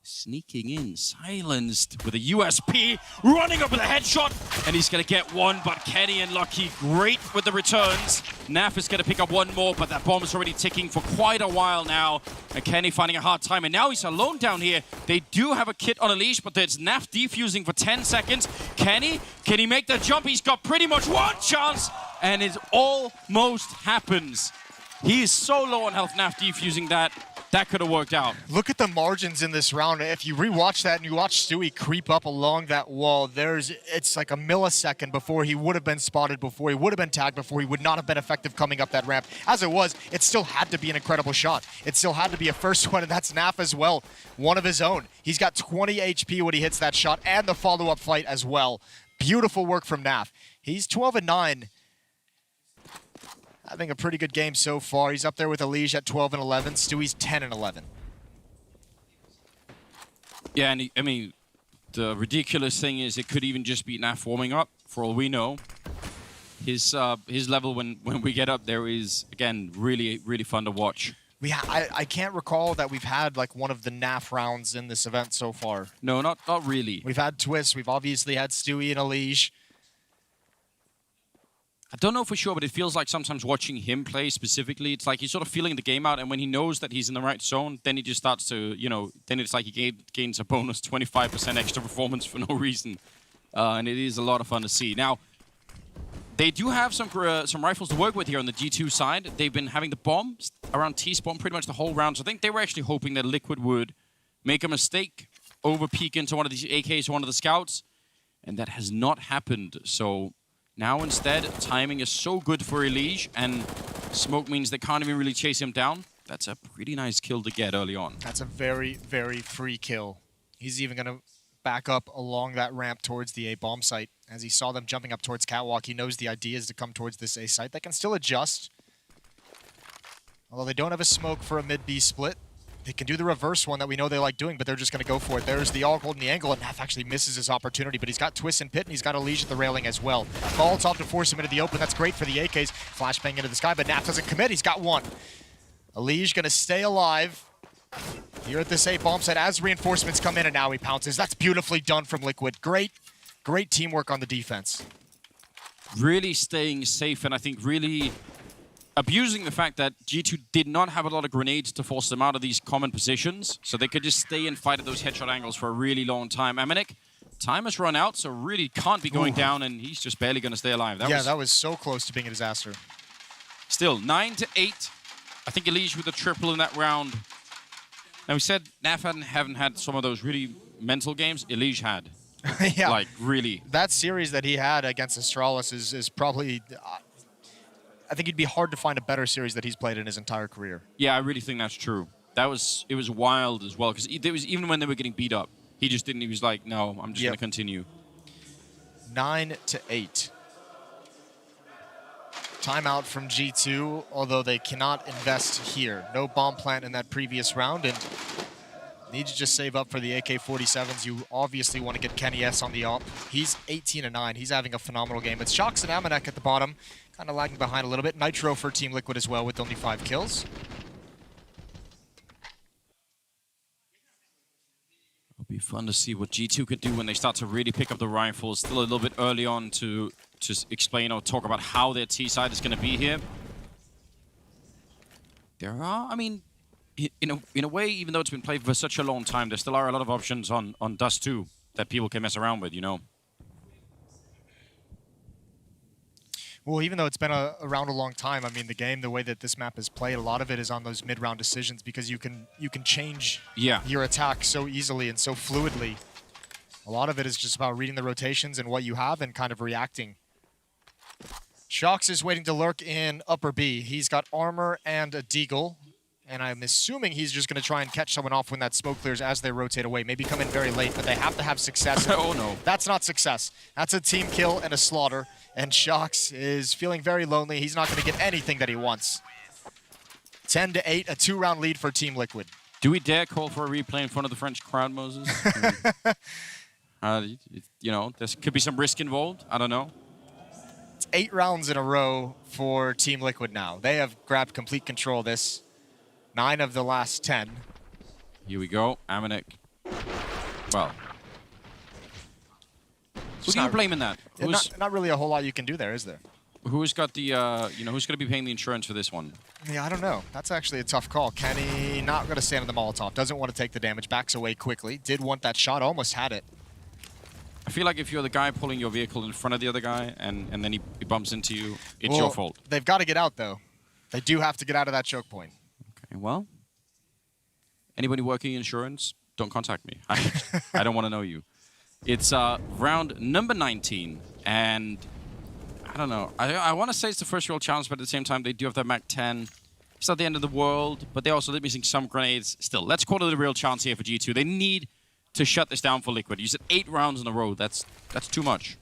Sneaking in, silenced with a USP, running up with a headshot, and he's going to get one, but Kenny and Lucky, great with the returns. Naf is going to pick up one more, but that bomb is already ticking for quite a while now, and Kenny finding a hard time, and now he's alone down here. They do have a kit on a leash, but there's Naf defusing for 10 seconds. Kenny, can he make the jump? He's got pretty much one chance, and it almost happens. He is so low on health, Naf defusing that. That could have worked out. Look at the margins in this round. If you rewatch that and you watch Stewie creep up along that wall, it's like a millisecond before he would have been spotted, before he would have been tagged, before he would not have been effective coming up that ramp. As it was, it still had to be an incredible shot. It still had to be a first one, and that's Naf as well. One of his own. He's got 20 HP when he hits that shot, and the follow-up fight as well. Beautiful work from Naf. He's 12-9. Having a pretty good game so far. He's up there with Elige at 12-11. Stewie's 10-11. Yeah, and I mean, the ridiculous thing is it could even just be Naf warming up, for all we know. His level when we get up there is, again, really, really fun to watch. I can't recall that we've had like one of the NAF rounds in this event so far. No, not really. We've had Twist. We've obviously had Stewie and Elige. I don't know for sure, but it feels like sometimes watching him play specifically, it's like he's sort of feeling the game out, and when he knows that he's in the right zone, then he just starts to, you know, then it's like he gains a bonus 25% extra performance for no reason. And it is a lot of fun to see. Now, they do have some rifles to work with here on the G2 side. They've been having the bomb around T-spawn pretty much the whole round, so I think they were actually hoping that Liquid would make a mistake, over-peek into one of these AKs or one of the scouts, and that has not happened, so... Now, instead, timing is so good for Elige, and smoke means they can't even really chase him down. That's a pretty nice kill to get early on. That's a very, very free kill. He's even going to back up along that ramp towards the A bomb site. As he saw them jumping up towards Catwalk, he knows the idea is to come towards this A site. They can still adjust. Although they don't have a smoke for a mid-B split. They can do the reverse one that we know they like doing, but they're just going to go for it. There's the all holding the angle, and Naf actually misses his opportunity, but he's got Twist and Pit, and he's got Elige at the railing as well. Molotov to force him into the open. That's great for the AKs. Flashbang into the sky, but Naf doesn't commit. He's got one. Elige going to stay alive here at this A bomb site as reinforcements come in, and now he pounces. That's beautifully done from Liquid. Great teamwork on the defense. Really staying safe, and I think really... abusing the fact that G2 did not have a lot of grenades to force them out of these common positions, so they could just stay and fight at those headshot angles for a really long time. Amanek, time has run out, so really can't be going down, and he's just barely going to stay alive. That was so close to being a disaster. Still, 9-8. I think Elige with a triple in that round. Now, we said Naf haven't had some of those really mental games. Elige had. Yeah. Like, really. That series that he had against Astralis is probably... I think it'd be hard to find a better series that he's played in his entire career. Yeah, I really think that's true. It was wild as well, because it was even when they were getting beat up, he just didn't. He was like, "No, I'm just going to continue." 9-8. Timeout from G2, although they cannot invest here. No bomb plant in that previous round, and need to just save up for the AK-47s. You obviously want to get Kenny S on the op. He's 18-9. He's having a phenomenal game. It's Shox and Amanek at the bottom. Kind of lagging behind a little bit. Nitro for Team Liquid as well with only 5 kills. It'll be fun to see what G2 can do when they start to really pick up the rifles. Still a little bit early on to just explain or talk about how their T side is going to be here. There are, I mean, in a way, even though it's been played for such a long time, there still are a lot of options on DUST2 that people can mess around with, you know. Well, even though it's been around a long time, I mean, the game, the way that this map is played, a lot of it is on those mid-round decisions because you can change your attack so easily and so fluidly. A lot of it is just about reading the rotations and what you have and kind of reacting. Shox is waiting to lurk in upper B. He's got armor and a deagle, and I'm assuming he's just going to try and catch someone off when that smoke clears as they rotate away. Maybe come in very late, but they have to have success. Oh, no. That's not success. That's a team kill and a slaughter. And Shox is feeling very lonely. He's not going to get anything that he wants. 10-8, a 2-round lead for Team Liquid. Do we dare call for a replay in front of the French crowd, Moses? You know, there could be some risk involved. I don't know. It's 8 rounds in a row for Team Liquid now. They have grabbed complete control of this. 9 of the last 10. Here we go. Amanek Well, who do you blame in that? Not really a whole lot you can do there, is there? Who's got the, who's going to be paying the insurance for this one? Yeah, I don't know. That's actually a tough call. Kenny not going to stand in the Molotov. Doesn't want to take the damage. Backs away quickly. Did want that shot. Almost had it. I feel like if you're the guy pulling your vehicle in front of the other guy and then he bumps into you, it's your fault. They've got to get out, though. They do have to get out of that choke point. Okay, well, anybody working in insurance, don't contact me. I don't want to know you. It's round number 19, and I don't know. I want to say it's the first real challenge, but at the same time, they do have that Mac 10. It's not the end of the world, but they're also missing some grenades. Still, let's call it a real chance here for G2. They need to shut this down for Liquid. You said 8 rounds in a row. That's too much.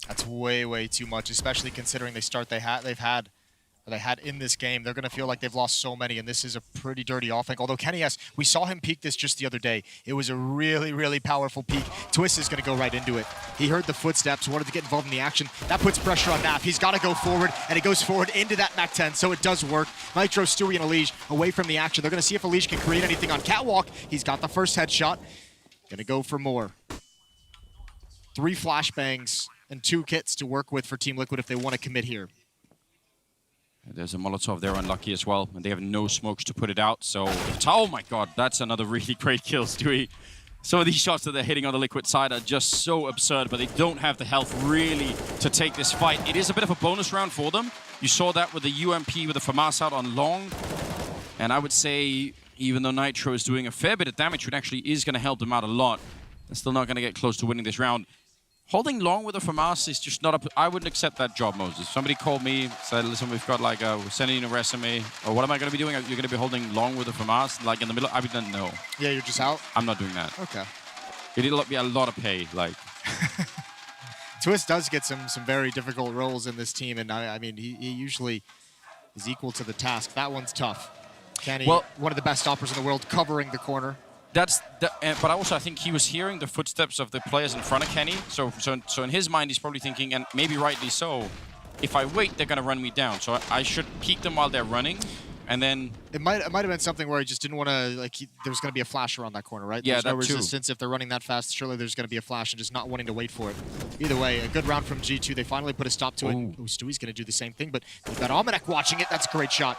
That's way too much, especially considering they've had in this game. They're going to feel like they've lost so many, and this is a pretty dirty offense. Although Kenny S, we saw him peek this just the other day. It was a really powerful peek. Twist is going to go right into it. He heard the footsteps, wanted to get involved in the action. That puts pressure on Naf. He's got to go forward, and he goes forward into that Mac 10, so it does work. Nitro, Stewie, and Elige away from the action. They're going to see if Elige can create anything on Catwalk. He's got the first headshot. Going to go for more. 3 flashbangs and 2 kits to work with for Team Liquid if they want to commit here. There's a Molotov there, unlucky as well, and they have no smokes to put it out, so... Oh my god, that's another really great kill, Stewie. Some of these shots that they're hitting on the Liquid side are just so absurd, but they don't have the health really to take this fight. It is a bit of a bonus round for them. You saw that with the UMP with the FAMAS out on long, and I would say, even though Nitro is doing a fair bit of damage, it actually is going to help them out a lot. They're still not going to get close to winning this round. Holding long with a FAMAS is just not I wouldn't accept that job, Moses. Somebody called me, said, listen, we've got like we're sending in a resume. Or what am I going to be doing? You're going to be holding long with a FAMAS, like in the middle? I didn't know. Yeah, you're just out? I'm not doing that. Okay. It'll be a lot of pay, like. Twist does get some very difficult roles in this team, and I mean, he usually is equal to the task. That one's tough. Kenny, one of the best stoppers in the world, covering the corner. But also I think he was hearing the footsteps of the players in front of Kenny. So in his mind, he's probably thinking, and maybe rightly so, if I wait, they're going to run me down. So I should peek them while they're running, and then... It might have been something where he just didn't want to, like, there was going to be a flash around that corner, right? Yeah, there's no resistance. If they're running that fast, surely there's going to be a flash and just not wanting to wait for it. Either way, a good round from G2. They finally put a stop to it. Ooh, Stewie's going to do the same thing, but they've got Almanac watching it. That's a great shot.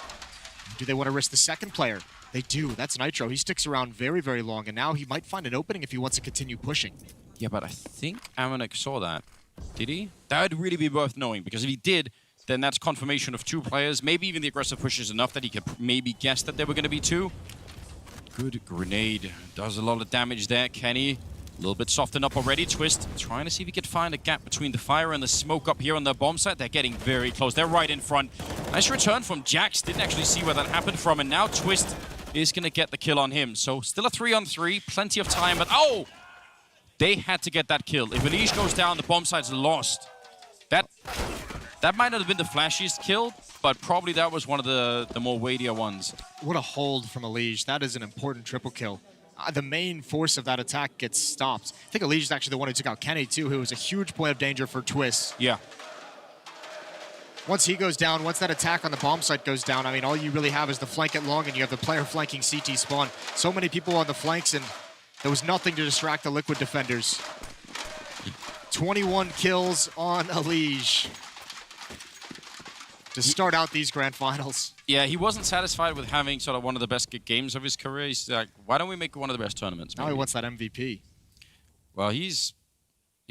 Do they want to risk the second player? They do. That's Nitro. He sticks around very long, and now he might find an opening if he wants to continue pushing. Yeah, but I think Almanac saw that. Did he? That would really be worth knowing, because if he did, then that's confirmation of 2 players. Maybe even the aggressive push is enough that he could maybe guess that there were going to be 2. Good grenade. Does a lot of damage there. Kenny, a little bit softened up already. Twist trying to see if he could find a gap between the fire and the smoke up here on the bomb site. They're getting very close. They're right in front. Nice return from Jax. Didn't actually see where that happened from, and now Twist is going to get the kill on him. So still a 3-on-3, plenty of time, but oh! They had to get that kill. If Elige goes down, the bomb site's lost. That might not have been the flashiest kill, but probably that was one of the more weightier ones. What a hold from Elige. That is an important triple kill. The main force of that attack gets stopped. I think Elige is actually the one who took out Kenny too, who was a huge point of danger for Twist. Yeah. Once he goes down, once that attack on the bomb site goes down, I mean, all you really have is the flank at long, and you have the player flanking CT spawn. So many people on the flanks, and there was nothing to distract the Liquid defenders. 21 kills on Elige to start out these grand finals. Yeah, he wasn't satisfied with having sort of one of the best games of his career. He's like, why don't we make one of the best tournaments? Maybe? Now he wants that MVP. Well, he's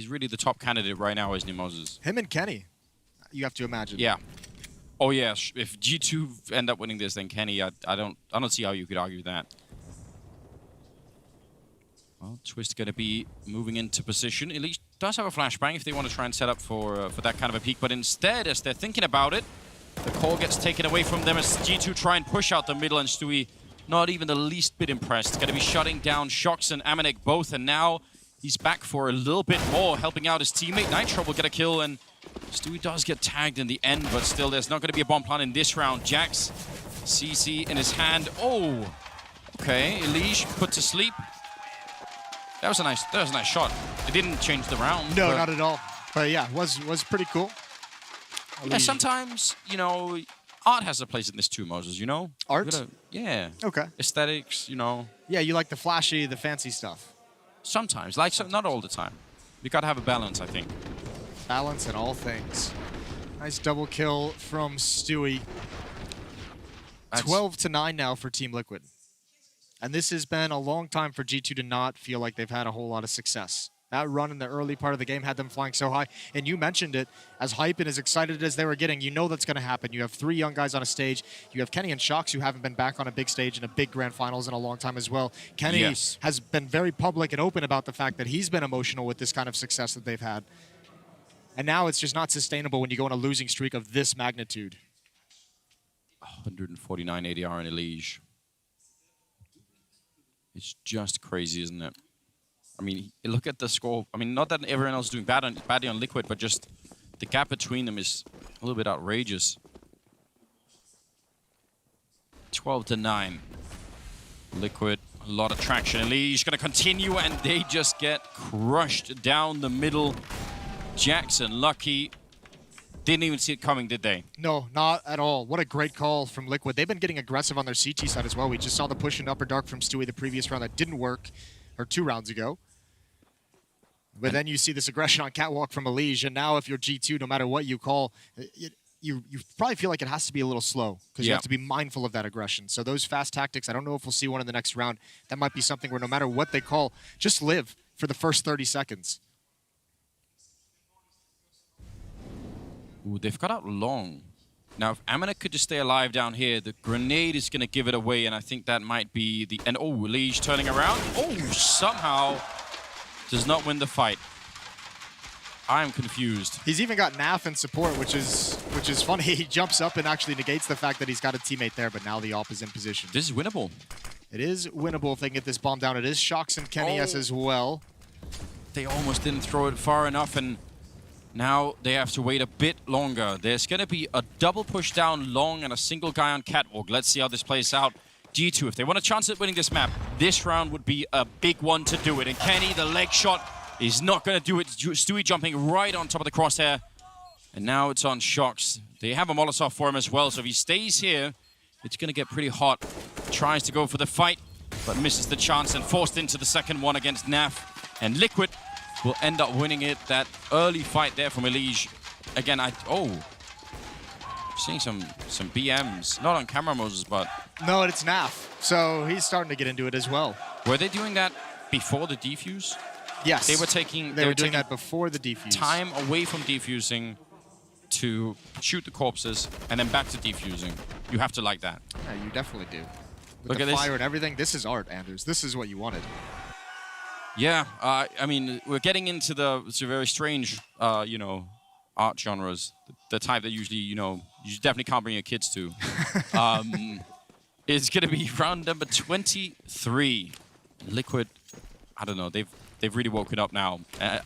really the top candidate right now, isn't he, Moses? Him and Kenny, you have to imagine. Yeah. Oh yeah, if G2 end up winning this, then Kenny, I don't see how you could argue that. Well, Twist going to be moving into position. Elige does have a flashbang if they want to try and set up for that kind of a peak, but instead, as they're thinking about it, the call gets taken away from them as G2 try and push out the middle, and Stewie not even the least bit impressed. Going to be shutting down Shox and Amanek both, and now he's back for a little bit more, helping out his teammate. Nitro will get a kill, and Stewie does get tagged in the end, but still, there's not going to be a bomb plant in this round. Jax, CC in his hand. Oh, okay. Elige put to sleep. That was a nice shot. It didn't change the round. No, not at all. But yeah, was pretty cool. Yeah, sometimes, you know, art has a place in this too, Moses, you know? Art? Yeah. Okay. Aesthetics, you know. Yeah, you like the flashy, the fancy stuff. Sometimes, like not all the time. You gotta have a balance, I think. Balance in all things. Nice double kill from Stewie. 12-9 now for Team Liquid. And this has been a long time for G2 to not feel like they've had a whole lot of success. That run in the early part of the game had them flying so high. And you mentioned it, as hype and as excited as they were getting, you know that's going to happen. You have 3 young guys on a stage. You have Kenny and Shox, who haven't been back on a big stage in a big grand finals in a long time as well. Kenny has been very public and open about the fact that he's been emotional with this kind of success that they've had. And now it's just not sustainable when you go on a losing streak of this magnitude. 149 ADR in Elige. It's just crazy, isn't it? I mean, look at the score. I mean, not that everyone else is doing badly on Liquid, but just the gap between them is a little bit outrageous. 12-9. Liquid, a lot of traction. Elige gonna continue, and they just get crushed down the middle. Jackson, lucky. Didn't even see it coming, did they? No, not at all. What a great call from Liquid. They've been getting aggressive on their CT side as well. We just saw the push in Upper Dark from Stewie the previous round that didn't work, or 2 rounds ago. But then you see this aggression on Catwalk from Elige, and now if you're G2, no matter what you call, you probably feel like it has to be a little slow, because you have to be mindful of that aggression. So those fast tactics, I don't know if we'll see one in the next round. That might be something where no matter what they call, just live for the first 30 seconds. Ooh, they've got out long. Now, if Amanek could just stay alive down here, the grenade is going to give it away, and I think that might be the... And, oh, Elige turning around. Oh, somehow does not win the fight. I'm confused. He's even got Naf in support, which is funny. He jumps up and actually negates the fact that he's got a teammate there, but now the op is in position. This is winnable. It is winnable if they can get this bomb down. It is Shox and Kenny as well. They almost didn't throw it far enough, and now they have to wait a bit longer. There's going to be a double push down long and a single guy on Catwalk. Let's see how this plays out. G2, if they want a chance at winning this map, this round would be a big one to do it. And Kenny, the leg shot, is not going to do it. Stewie jumping right on top of the crosshair. And now it's on Shox. They have a Molotov for him as well, so if he stays here, it's going to get pretty hot. Tries to go for the fight, but misses the chance and forced into the second one against Naf. And Liquid will end up winning it. That early fight there from Elige. Again, seeing some BMs. Not on camera, Moses, but... No, it's Naf. So he's starting to get into it as well. Were they doing that before the defuse? Yes. They were taking... They were doing that before the defuse. Time away from defusing to shoot the corpses and then back to defusing. You have to like that. Yeah, you definitely do. With Look the at fire this. and everything, this is art, Anders. This is what you wanted. Yeah, I mean, we're getting into the very strange, art genres. The type that usually, you definitely can't bring your kids to. It's going to be round number 23. Liquid, I don't know, they've really woken up now.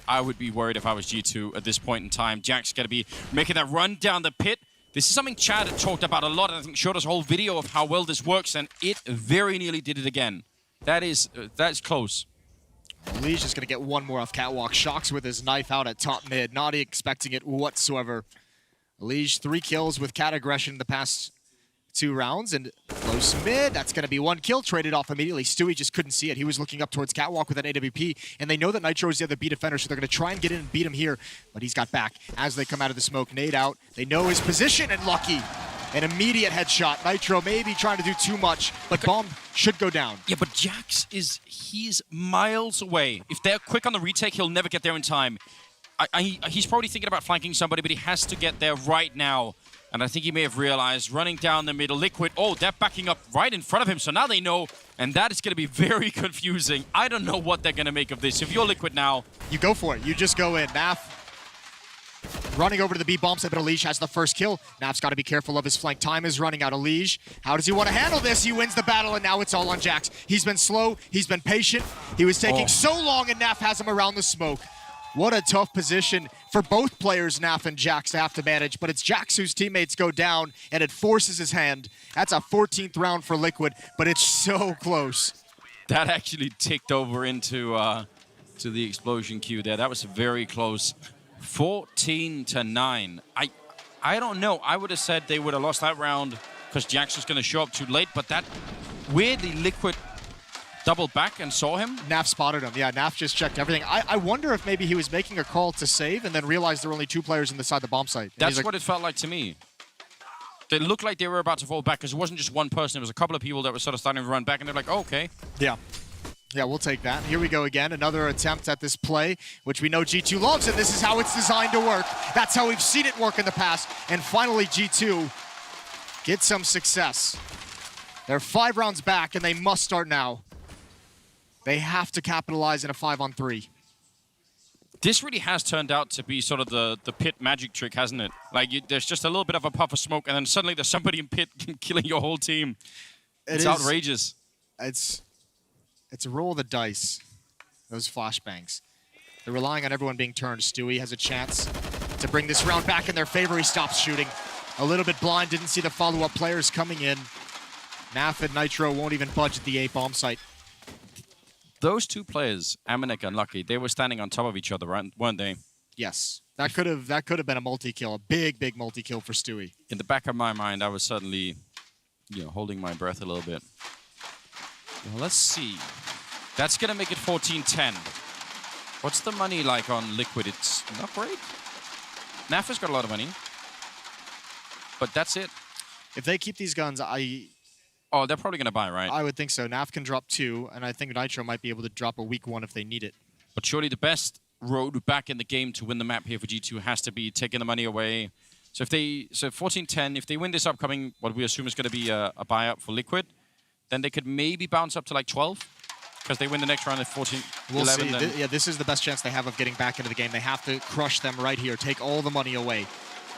I would be worried if I was G2 at this point in time. Jack's going to be making that run down the pit. This is something Chad had talked about a lot, and I think showed us a whole video of how well this works, and it very nearly did it again. That's close. Lee's just going to get one more off Catwalk. Shox with his knife out at top mid. Not expecting it whatsoever. Lige 3 kills with cat aggression in the past 2 rounds. And close mid. That's going to be 1 kill. Traded off immediately. Stewie just couldn't see it. He was looking up towards Catwalk with an AWP. And they know that Nitro is the other B defender, so they're going to try and get in and beat him here. But he's got back as they come out of the smoke. Nade out. They know his position, and lucky. An immediate headshot. Nitro maybe trying to do too much, but bomb should go down. Yeah, but Jax he's miles away. If they're quick on the retake, he'll never get there in time. He's probably thinking about flanking somebody, but he has to get there right now. And I think he may have realized, running down the middle, Liquid, oh, they're backing up right in front of him, so now they know, and that is going to be very confusing. I don't know what they're going to make of this. If you're Liquid now... You go for it. You just go in. Naf running over to the B bomb site, but Elige has the first kill. Naf's got to be careful of his flank. Time is running out. Elige, how does he want to handle this? He wins the battle, and now it's all on Jax. He's been slow. He's been patient. He was taking so long, and Naf has him around the smoke. What a tough position for both players, Naf and Jax, to have to manage. But it's Jax whose teammates go down, and it forces his hand. That's a 14th round for Liquid, but it's so close. That actually ticked over into to the explosion queue there. That was very close. 14-9. I don't know. I would have said they would have lost that round because Jax was going to show up too late, but that weirdly Liquid doubled back and saw him. Naf spotted him. Yeah, Naf just checked everything. I wonder if maybe he was making a call to save and then realized there were only 2 players inside the bomb site. And That's what it felt like to me. They looked like they were about to fall back because it wasn't just one person. It was a couple of people that were sort of starting to run back, and they're like, oh, okay. Yeah. Yeah, we'll take that. Here we go again. Another attempt at this play, which we know G2 loves, and this is how it's designed to work. That's how we've seen it work in the past. And finally, G2 get some success. They're 5 rounds back, and they must start now. They have to capitalize in a 5-on-3. This really has turned out to be sort of the pit magic trick, hasn't it? Like, there's just a little bit of a puff of smoke, and then suddenly there's somebody in pit killing your whole team. It's outrageous. It's a roll of the dice, those flashbangs. They're relying on everyone being turned. Stewie has a chance to bring this round back in their favor. He stops shooting. A little bit blind, didn't see the follow-up players coming in. Naf and Nitro won't even budge at the A bomb site. Those 2 players, Amanek and Lucky, they were standing on top of each other, weren't they? Yes. That could have been a multi-kill, a big multi-kill for Stewie. In the back of my mind, I was suddenly, holding my breath a little bit. Well, let's see. That's going to make it 14-10. What's the money like on Liquid? It's not great. Naf got a lot of money. But that's it. If they keep these guns, Oh, they're probably going to buy, right? I would think so. Naf can drop 2, and I think Nitro might be able to drop a weak 1 if they need it. But surely the best road back in the game to win the map here for G2 has to be taking the money away. So 14-10, if they win this upcoming, what we assume is going to be a buy-up for Liquid, then they could maybe bounce up to like 12, because they win the next round at 14, we'll 11. See. Yeah, this is the best chance they have of getting back into the game. They have to crush them right here, take all the money away.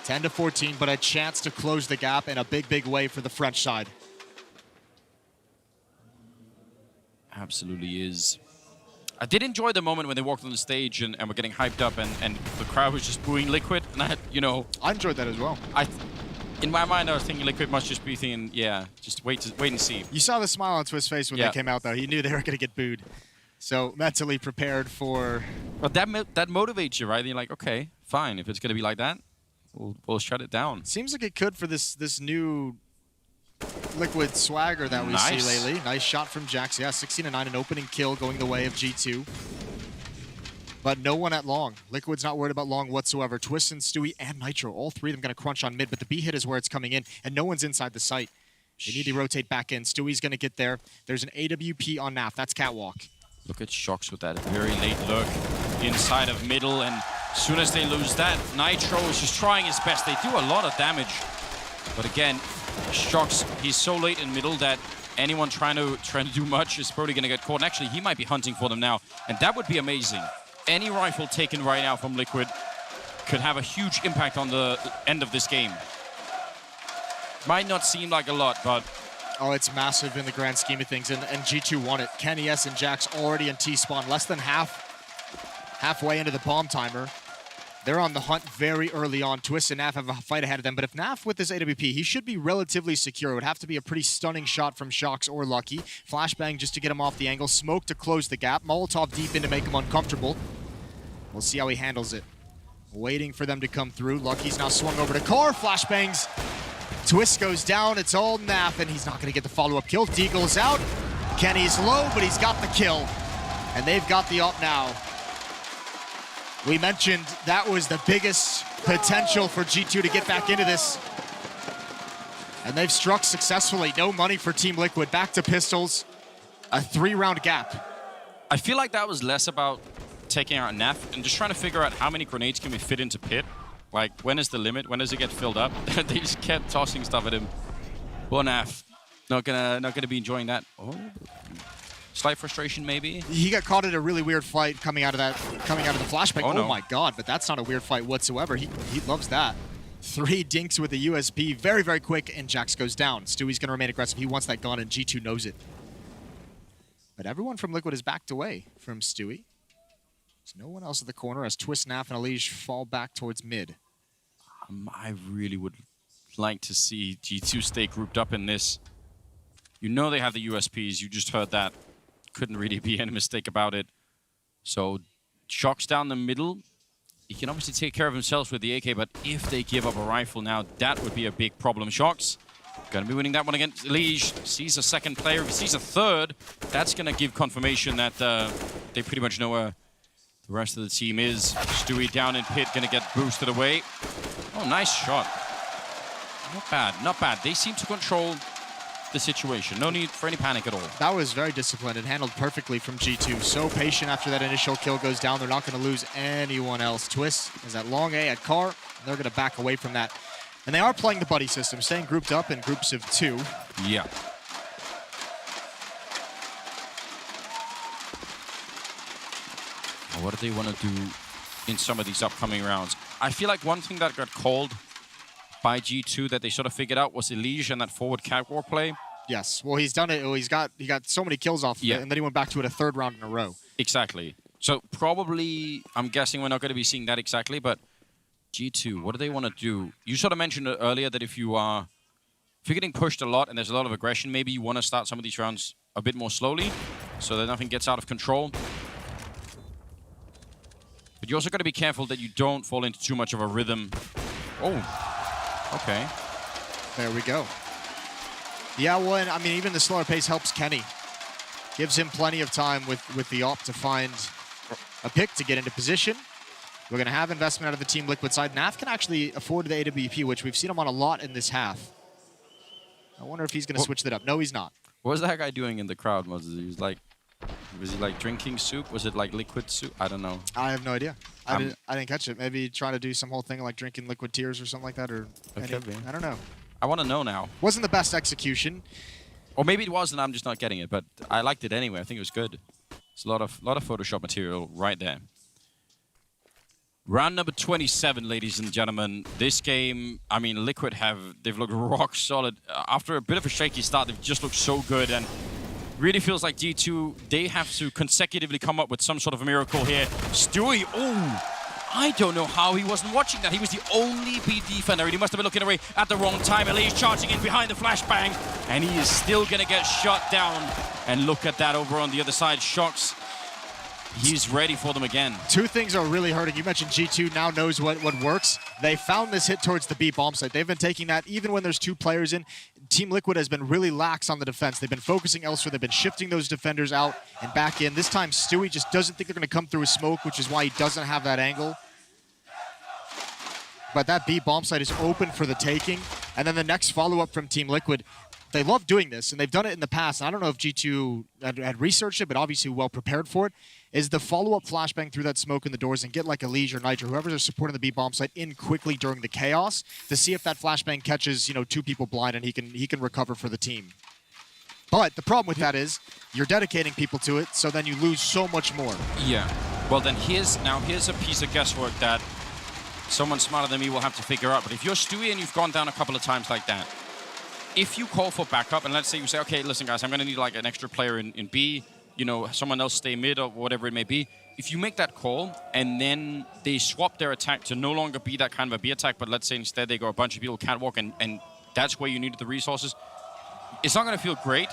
10-14, but a chance to close the gap in a big way for the French side. Absolutely is. I did enjoy the moment when they walked on the stage and were getting hyped up and the crowd was just booing Liquid. And I enjoyed that as well. In my mind, I was thinking Liquid must just be thinking, yeah, just wait and see. You saw the smile on Twist's face when they came out, though. He knew they were going to get booed. So mentally prepared for... But that motivates you, right? You're like, okay, fine. If it's going to be like that, we'll shut it down. Seems like it could for this new Liquid swagger that we see lately. Nice shot from Jax. Yeah, 16-9, an opening kill going the way of G2. But no one at long. Liquid's not worried about long whatsoever. Twist and Stewie and Nitro, all 3 of them going to crunch on mid, but the B hit is where it's coming in, and no one's inside the site. They need to rotate back in. Stewie's going to get there. There's an AWP on Naf. That's Catwalk. Look at Shocks with that very late look inside of middle, and as soon as they lose that, Nitro is just trying his best. They do a lot of damage. But again, Shocks, he's so late in middle that anyone trying to do much is probably going to get caught. And actually, he might be hunting for them now, and that would be amazing. Any rifle taken right now from Liquid could have a huge impact on the end of this game. Might not seem like a lot, but... Oh, it's massive in the grand scheme of things, and G2 won it. Kenny S and Jax already in T-spawn, less than halfway into the bomb timer. They're on the hunt very early on. Twist and Naf have a fight ahead of them, but if Naf with this AWP, he should be relatively secure. It would have to be a pretty stunning shot from Shocks or Lucky. Flashbang just to get him off the angle. Smoke to close the gap. Molotov deep in to make him uncomfortable. We'll see how he handles it. Waiting for them to come through. Lucky's now swung over to Car. Flashbangs. Twist goes down. It's all Naf, and he's not going to get the follow-up kill. Deagle's out. Kenny's low, but he's got the kill. And they've got the up now. We mentioned that was the biggest potential for G2 to get back into this. And they've struck successfully. No money for Team Liquid. Back to pistols. A 3-round gap. I feel like that was less about taking out Naf and just trying to figure out how many grenades can we fit into pit. Like, when is the limit? When does it get filled up? They just kept tossing stuff at him. Poor Naf. Not gonna be enjoying that. Oh. Slight frustration, maybe. He got caught in a really weird fight coming out of the flashbang. Oh, no. My God, but that's not a weird fight whatsoever. He loves that. 3 dinks with the USP, very quick, and Jax goes down. Stewie's gonna remain aggressive. He wants that gun, and G2 knows it. But everyone from Liquid is backed away from Stewie. There's no one else at the corner as Twist, Naf, and Alige fall back towards mid. I really would like to see G2 stay grouped up in this. You know they have the USPs. You just heard that. Couldn't really be any mistake about it. So Shocks down the middle. He can obviously take care of himself with the AK, but if they give up a rifle now, that would be a big problem. Shocks Gonna be winning that one against Liege. Sees a second player. If he sees a third, that's gonna give confirmation that they pretty much know where the rest of the team is. Stewie down in pit, gonna get boosted away. Oh, nice shot. Not bad, not bad. They seem to control the situation. No need for any panic at all. That was very disciplined and handled perfectly from G2. So patient after that initial kill goes down. They're not going to lose anyone else. Twist is at long A at car. And they're going to back away from that. And they are playing the buddy system, staying grouped up in groups of 2. Yeah. What do they want to do in some of these upcoming rounds? I feel like one thing that got called by G2 that they sort of figured out was Elige and that forward catwalk play. Yes, well, he's done it. He got so many kills off of it, and then he went back to it a third round in a row. Exactly. So probably, I'm guessing we're not going to be seeing that exactly, but G2, what do they want to do? You sort of mentioned earlier that if you're getting pushed a lot and there's a lot of aggression, maybe you want to start some of these rounds a bit more slowly so that nothing gets out of control. But you also got to be careful that you don't fall into too much of a rhythm. Oh. Okay. There we go. Yeah, well, and, I mean, even the slower pace helps Kenny. Gives him plenty of time with the op to find a pick to get into position. We're going to have investment out of the Team Liquid side. Naf can actually afford the AWP, which we've seen him on a lot in this half. I wonder if he's going to switch that up. No, he's not. What was that guy doing in the crowd? Was he like drinking soup? Was it like liquid soup? I don't know. I have no idea. I didn't catch it. Maybe trying to do some whole thing like drinking liquid tears or something like that, or I don't know. I want to know now. Wasn't the best execution. Or maybe it was and I'm just not getting it, but I liked it anyway. I think it was good. It's a lot of Photoshop material right there. Round number 27, ladies and gentlemen. This game, I mean, Liquid they've looked rock solid. After a bit of a shaky start, they've just looked so good, and really feels like G2, they have to consecutively come up with some sort of a miracle here. Stewie, oh, I don't know how he wasn't watching that. He was the only B defender, and he must have been looking away at the wrong time. Elise charging in behind the flashbang, and he is still going to get shot down. And look at that over on the other side. Shocks. He's ready for them again. Two things are really hurting. You mentioned G2 now knows what works. They found this hit towards the B bomb site. They've been taking that even when there's 2 players in. Team Liquid has been really lax on the defense. They've been focusing elsewhere. They've been shifting those defenders out and back in. This time, Stewie just doesn't think they're going to come through a smoke, which is why he doesn't have that angle. But that B bomb site is open for the taking. And then the next follow-up from Team Liquid, they love doing this, and they've done it in the past. I don't know if G2 had researched it, but obviously well prepared for it, is the follow-up flashbang through that smoke in the doors and get like Elige or Nitro, whoever's supporting the B-bomb site, in quickly during the chaos to see if that flashbang catches, 2 people blind and he can recover for the team. But the problem with that is you're dedicating people to it, so then you lose so much more. Yeah. Well, then here's a piece of guesswork that someone smarter than me will have to figure out. But if you're Stewie and you've gone down a couple of times like that, if you call for backup, and let's say you say, okay, listen, guys, I'm going to need like an extra player in B, someone else stay mid or whatever it may be. If you make that call and then they swap their attack to no longer be that kind of a B attack, but let's say instead they go a bunch of people catwalk and that's where you needed the resources, it's not going to feel great.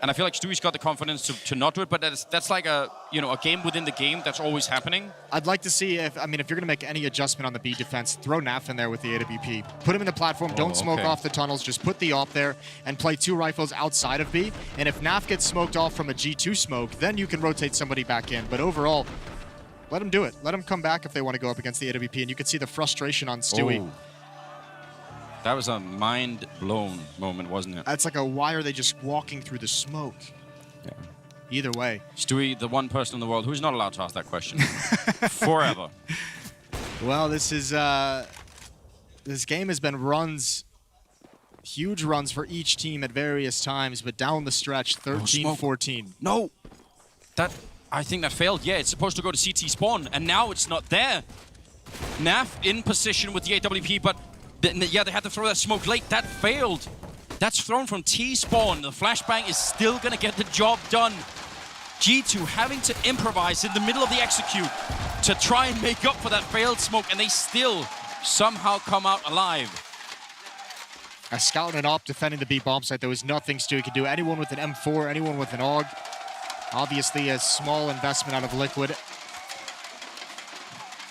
And I feel like Stewie's got the confidence to not do it, but that's like a game within the game that's always happening. I'd like to see if you're going to make any adjustment on the B defense, throw Naf in there with the AWP. Put him in the platform, don't smoke off the tunnels, just put the op there and play 2 rifles outside of B. And if Naf gets smoked off from a G2 smoke, then you can rotate somebody back in. But overall, let them do it. Let them come back if they want to go up against the AWP. And you can see the frustration on Stewie. Oh. That was a mind-blown moment, wasn't it? It's like why are they just walking through the smoke? Yeah. Either way. Stewie, the one person in the world who's not allowed to ask that question. Forever. Well, this game has been huge runs for each team at various times, but down the stretch, 13-14. No. I think that failed. Yeah, it's supposed to go to CT spawn, and now it's not there. Naf in position with the AWP, but yeah, they had to throw that smoke late. That failed. That's thrown from T-spawn. The flashbang is still going to get the job done. G2 having to improvise in the middle of the execute to try and make up for that failed smoke, and they still somehow come out alive. A scout and an op defending the B bomb site. There was nothing Stewie could do. Anyone with an M4, anyone with an AUG. Obviously a small investment out of Liquid.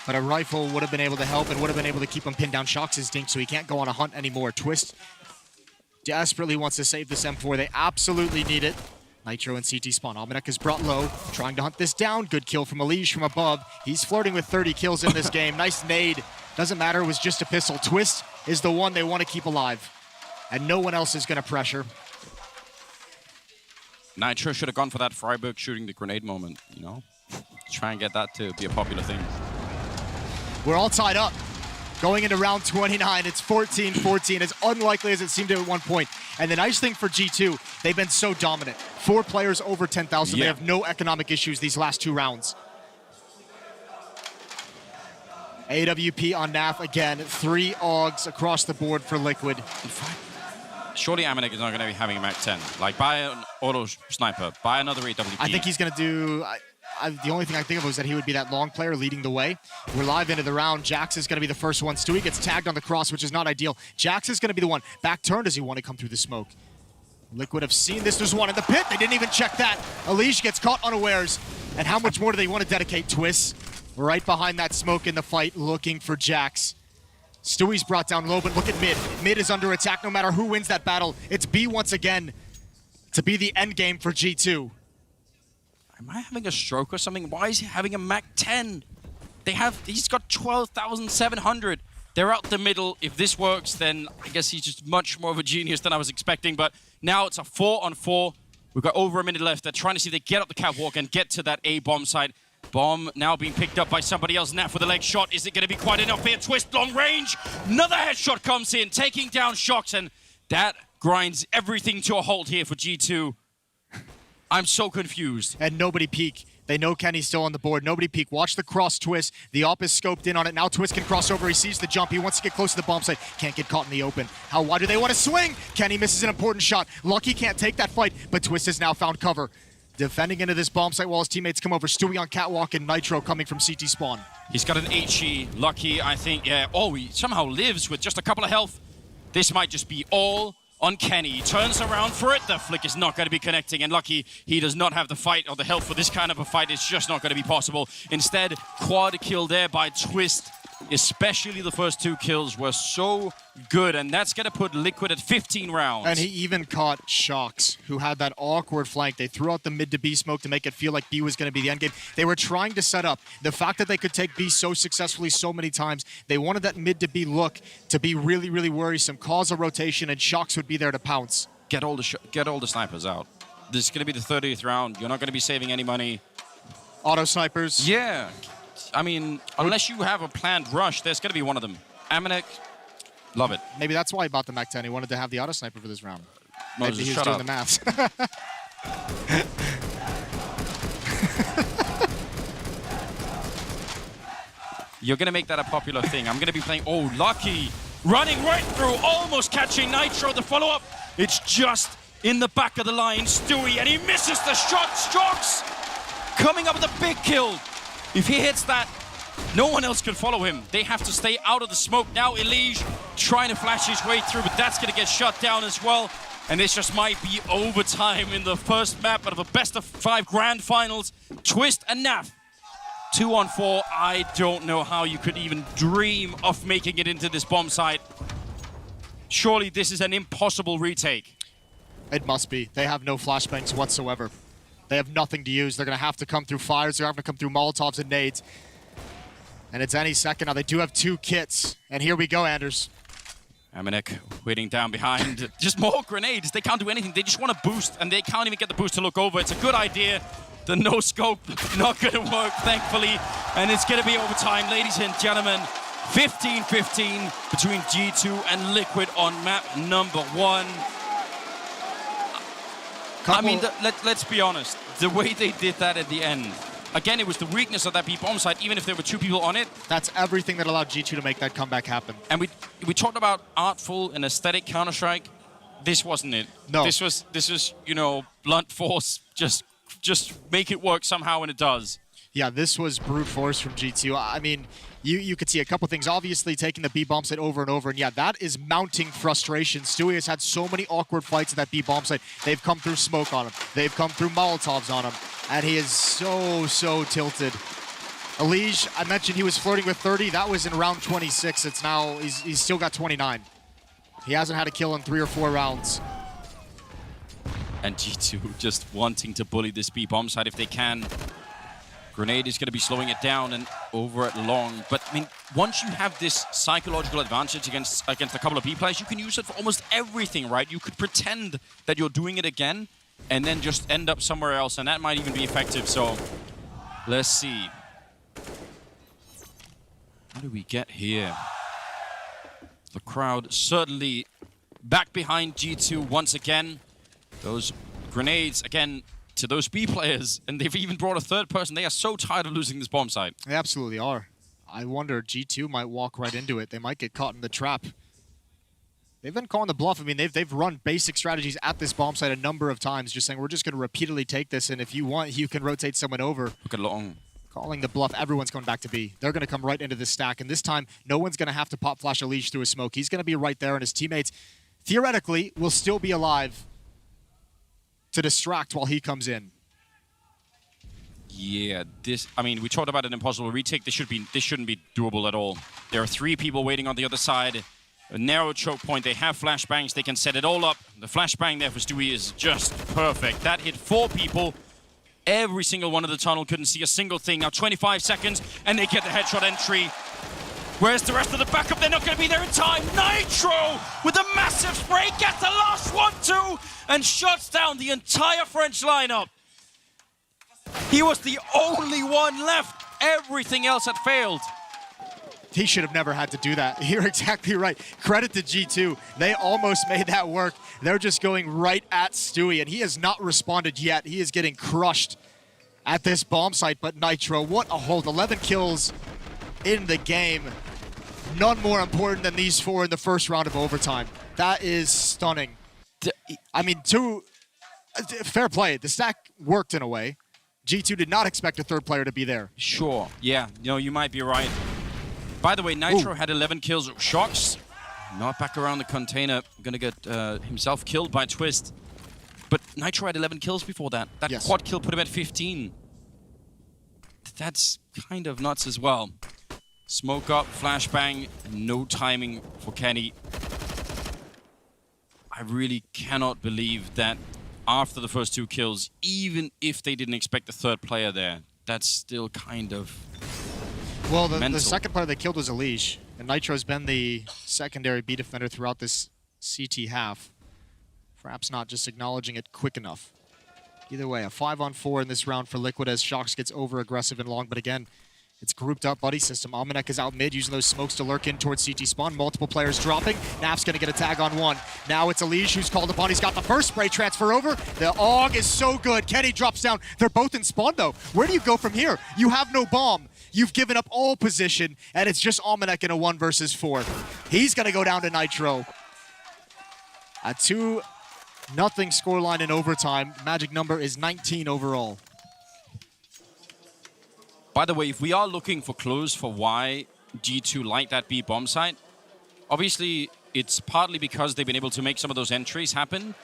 But a rifle would have been able to help and would have been able to keep him pinned down. Shocks his dink, so he can't go on a hunt anymore. Twist desperately wants to save this M4. They absolutely need it. Nitro and CT spawn. Almanac is brought low, trying to hunt this down. Good kill from Elige from above. He's flirting with 30 kills in this game. Nice nade. Doesn't matter, it was just a pistol. Twist is the one they want to keep alive. And no one else is going to pressure. Nitro should have gone for that Freiburg shooting the grenade moment, you know? Try and get that to be a popular thing. We're all tied up. Going into round 29, it's 14-14, as unlikely as it seemed to at one point. And the nice thing for G2, they've been so dominant. 4 players over 10,000. They have no economic issues these last 2 rounds. AWP on NAF again. 3 AUGs across the board for Liquid. Surely Amanek is not going to be having a Mac 10. Like, buy an auto sniper, buy another AWP. I think he's going to do... the only thing I think of was that he would be that long player leading the way. We're live into the round. Jax is going to be the first one. Stewie gets tagged on the cross, which is not ideal. Jax is going to be the one. Back turn, does he want to come through the smoke? Liquid have seen this. There's one in the pit. They didn't even check that. Elige gets caught unawares. And how much more do they want to dedicate? Twist right behind that smoke in the fight, looking for Jax. Stewie's brought down low, but look at mid. Mid is under attack no matter who wins that battle. It's B once again to be the end game for G2. Am I having a stroke or something? Why is he having a Mac 10? He's got 12,700. They're out the middle. If this works, then I guess he's just much more of a genius than I was expecting. But now it's a 4-on-4. We've got over a minute left. They're trying to see if they get up the catwalk and get to that A bomb site. Bomb now being picked up by somebody else. Naf with a leg shot. Is it going to be quite enough here? Twist long range. Another headshot comes in, taking down Shocks, and that grinds everything to a halt here for G2. I'm so confused. And nobody peek. They know Kenny's still on the board. Nobody peek. Watch the cross Twist. The op is scoped in on it. Now Twist can cross over. He sees the jump. He wants to get close to the bomb site. Can't get caught in the open. How wide do they want to swing? Kenny misses an important shot. Lucky can't take that fight, but Twist has now found cover. Defending into this bomb site while his teammates come over. Stewie on catwalk and Nitro coming from CT spawn. He's got an HE. Lucky, I think, yeah. Oh, he somehow lives with just a couple of health. This might just be all on Kenny. He turns around for it. The flick is not going to be connecting. And Lucky, he does not have the fight or the health for this kind of a fight. It's just not going to be possible. Instead, quad kill there by Twist. Especially the first 2 kills were so good, and that's going to put Liquid at 15 rounds. And he even caught Shocks, who had that awkward flank. They threw out the mid to B smoke to make it feel like B was going to be the end game. They were trying to set up. The fact that they could take B so successfully so many times, they wanted that mid to B look to be really, really worrisome, cause a rotation, and Shocks would be there to pounce. Get all the snipers out. This is going to be the 30th round. You're not going to be saving any money. Auto snipers. Yeah. I mean, unless you have a planned rush, there's going to be one of them. Amanek, love it. Maybe that's why he bought the Mac 10. He wanted to have the auto sniper for this round. Moses, maybe he was doing the maths. You're going to make that a popular thing. I'm going to be playing... Oh, Lucky. Running right through, almost catching Nitro. The follow-up, it's just in the back of the line. Stewie, and he misses the shot. Strokes coming up with a big kill. If he hits that, no one else can follow him. They have to stay out of the smoke. Now Elige trying to flash his way through, but that's going to get shut down as well. And this just might be overtime in the first map of a best-of-5 grand finals. Twist and Naf, 2-on-4. I don't know how you could even dream of making it into this bomb site. Surely this is an impossible retake. It must be. They have no flashbangs whatsoever. They have nothing to use. They're going to have to come through fires. They're going to have to come through Molotovs and nades. And it's any second now. They do have 2 kits. And here we go, Anders. Amanek waiting down behind. Just more grenades. They can't do anything. They just want to boost, and they can't even get the boost to look over. It's a good idea. The no scope, not going to work, thankfully. And it's going to be overtime, ladies and gentlemen. 15-15 between G2 and Liquid on map number 1. I mean, let's be honest. The way they did that at the end, again, it was the weakness of that B bomb site, even if there were 2 people on it. That's everything that allowed G2 to make that comeback happen. And we talked about artful and aesthetic Counter-Strike. This wasn't it. No. This was, you know, blunt force. Just make it work somehow, and it does. Yeah, this was brute force from G2. I mean, you could see a couple things. Obviously, taking the B bomb site over and over. And yeah, that is mounting frustration. Stewie has had so many awkward fights at that B bomb site. They've come through smoke on him. They've come through Molotovs on him. And he is so tilted. Elige, I mentioned he was flirting with 30. That was in round 26. It's now, he's still got 29. He hasn't had a kill in 3 or 4 rounds. And G2 just wanting to bully this B bomb side if they can. Grenade is going to be slowing it down and over at long. But I mean, once you have this psychological advantage against a couple of B players, you can use it for almost everything, right? You could pretend that you're doing it again and then just end up somewhere else, and that might even be effective. So let's see. What do we get here? The crowd certainly back behind G2 once again. Those grenades, again, to those B players, and they've even brought a third person. They are so tired of losing this bomb site. They absolutely are. I wonder, G2 might walk right into it. They might get caught in the trap. They've been calling the bluff. I mean, they've run basic strategies at this bomb site a number of times, just saying, we're just going to repeatedly take this, and if you want, you can rotate someone over. Look at long. Calling the bluff. Everyone's coming back to B. They're going to come right into this stack, and this time, no one's going to have to pop flash a leash through a smoke. He's going to be right there, and his teammates, theoretically, will still be alive to distract while he comes in. Yeah, this, I mean, we talked about an impossible retake. This shouldn't be doable at all. There are 3 people waiting on the other side. A narrow choke point. They have flashbangs. They can set it all up. The flashbang there for Stewie is just perfect. That hit 4 people. Every single one of the tunnel couldn't see a single thing. Now 25 seconds, and they get the headshot entry. Where's the rest of the backup? They're not going to be there in time. Nitro with a massive spray gets the last one too, and shuts down the entire French lineup. He was the only one left. Everything else had failed. He should have never had to do that. You're exactly right. Credit to G2. They almost made that work. They're just going right at Stewie, and he has not responded yet. He is getting crushed at this bomb site, but Nitro, what a hold. 11 kills in the game. None more important than these 4 in the first round of overtime. That is stunning. I mean, fair play. The stack worked in a way. G2 did not expect a third player to be there. Sure, yeah, you might be right. By the way, Nitro had 11 kills. Shocks, not back around the container. Gonna get himself killed by Twist. But Nitro had 11 kills before that. That quad kill put him at 15. That's kind of nuts as well. Smoke up, flashbang, no timing for Kenny. I really cannot believe that after the first 2 kills, even if they didn't expect the third player there, that's still kind of well, the second player they killed was Elish, and Nitro's been the secondary B defender throughout this CT half. Perhaps not just acknowledging it quick enough. Either way, a 5-on-4 in this round for Liquid as Shocks gets over-aggressive and long, but again, it's grouped up buddy system. Almanac is out mid, using those smokes to lurk in towards CT spawn. Multiple players dropping. Naf's going to get a tag on 1. Now it's Elish who's called upon. He's got the first spray transfer over. The AUG is so good. Kenny drops down. They're both in spawn, though. Where do you go from here? You have no bomb. You've given up all position, and it's just Almanac in a 1 versus 4. He's going to go down to Nitro. A 2-0 scoreline in overtime. Magic number is 19 overall. By the way, if we are looking for clues for why G2 like that B bomb site, obviously it's partly because they've been able to make some of those entries happen.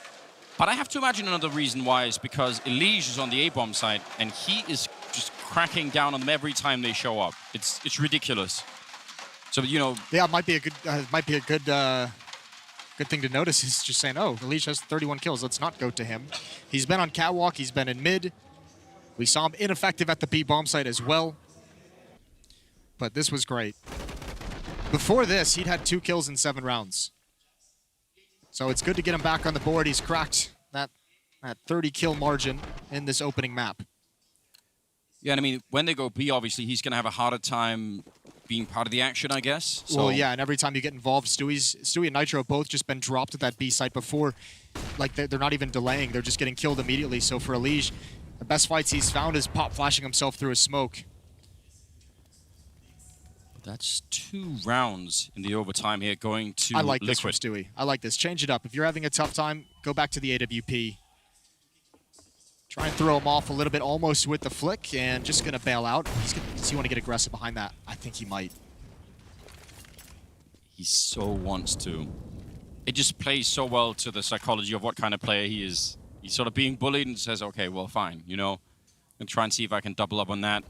But I have to imagine another reason why is because Elige is on the A bomb site and he is just cracking down on them every time they show up. It's ridiculous. So yeah, it might be a good good thing to notice is just saying, oh, Elige has 31 kills. Let's not go to him. He's been on catwalk. He's been in mid. We saw him ineffective at the B bomb site as well. But this was great. Before this, he'd had 2 kills in 7 rounds. So it's good to get him back on the board. He's cracked that 30 kill margin in this opening map. Yeah, and I mean, when they go B, obviously, he's going to have a harder time being part of the action, I guess. So. Well, yeah, and every time you get involved, Stewie and Nitro have both just been dropped at that B site before. Like, they're not even delaying. They're just getting killed immediately. So for Elige, the best fights he's found is pop flashing himself through a smoke. That's 2 rounds in the overtime here going to I like Liquid. this for Stewie. I like this. Change it up. If you're having a tough time, go back to the AWP. Try and throw him off a little bit, almost with the flick, and just going to bail out. Does he want to get aggressive behind that? I think he might. He so wants to. It just plays so well to the psychology of what kind of player he is. He's sort of being bullied and says, okay, well, fine, and try and see if I can double up on that.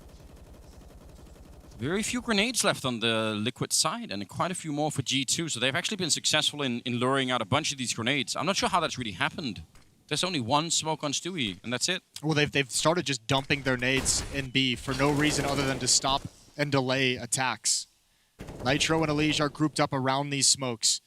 Very few grenades left on the Liquid side, and quite a few more for G2. So they've actually been successful in luring out a bunch of these grenades. I'm not sure how that's really happened. There's only one smoke on Stewie, and that's it. Well, they've started just dumping their nades in B for no reason other than to stop and delay attacks. Nitro and Elige are grouped up around these smokes.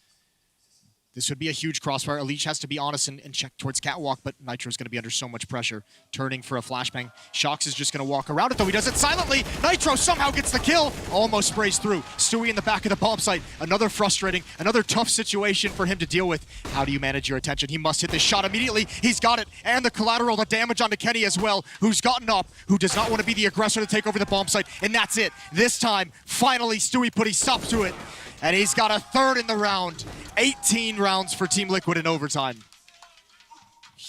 This would be a huge crossfire. Elige has to be honest and check towards Catwalk, but Nitro's going to be under so much pressure. Turning for a flashbang. Shox is just going to walk around it, though he does it silently. Nitro somehow gets the kill. Almost sprays through. Stewie in the back of the bomb site. Another frustrating, another tough situation for him to deal with. How do you manage your attention? He must hit this shot immediately. He's got it. And the collateral, the damage onto Kenny as well, who's gotten up, who does not want to be the aggressor to take over the bomb site. And that's it. This time, finally, Stewie put a stop to it. And he's got a third in the round. 18 rounds for Team Liquid in overtime.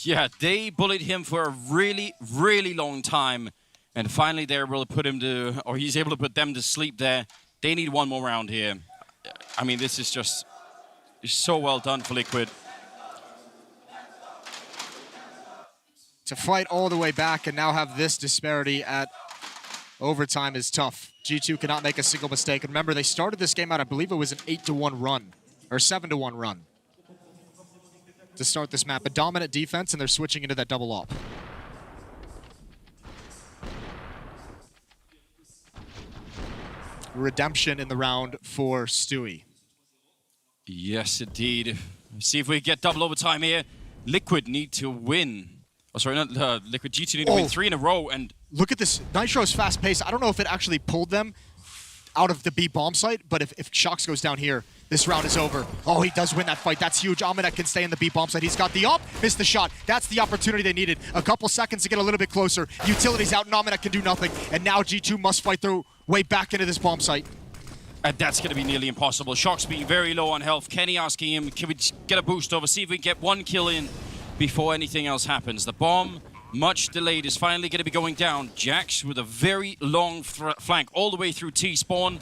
Yeah, they bullied him for a really, really long time. And finally they're able to put him to, or he's able to put them to sleep there. They need one more round here. I mean, this is just so well done for Liquid. To fight all the way back and now have this disparity at overtime is tough. G2 cannot make a single mistake. And remember, they started this game out, I believe it was an 8-1 run, or 7-1 run to start this map. A dominant defense, and they're switching into that double op. Redemption in the round for Stewie. Yes, indeed. See if we get double overtime here. Liquid need to win. Oh, sorry, not Liquid. G2 need to win 3 in a row, and look at this. Nitro's fast pace. I don't know if it actually pulled them out of the B bomb site, but if Shox goes down here, this round is over. Oh, he does win that fight. That's huge. Amanek can stay in the B bomb site. He's got the up, missed the shot. That's the opportunity they needed. A couple seconds to get a little bit closer. Utility's out, and Amanek can do nothing. And now G2 must fight their way back into this bomb site. And that's going to be nearly impossible. Shox being very low on health. Kenny asking him, can we get a boost over? See if we can get one kill in before anything else happens. The bomb, much delayed, is finally going to be going down. Jax with a very long flank all the way through T-spawn.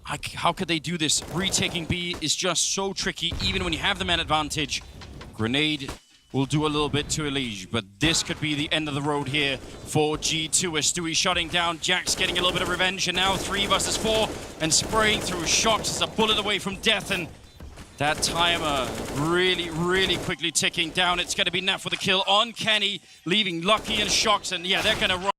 How could they do this? Retaking B is just so tricky, even when you have the man advantage. Grenade will do a little bit to Elige, but this could be the end of the road here for G2 as Stewie shutting down. Jax getting a little bit of revenge, and now 3 versus 4, and spraying through Shox is a bullet away from death, and that timer really, really quickly ticking down. It's going to be Naf with a kill on Kenny, leaving Lucky and Shox, and yeah, they're going to run.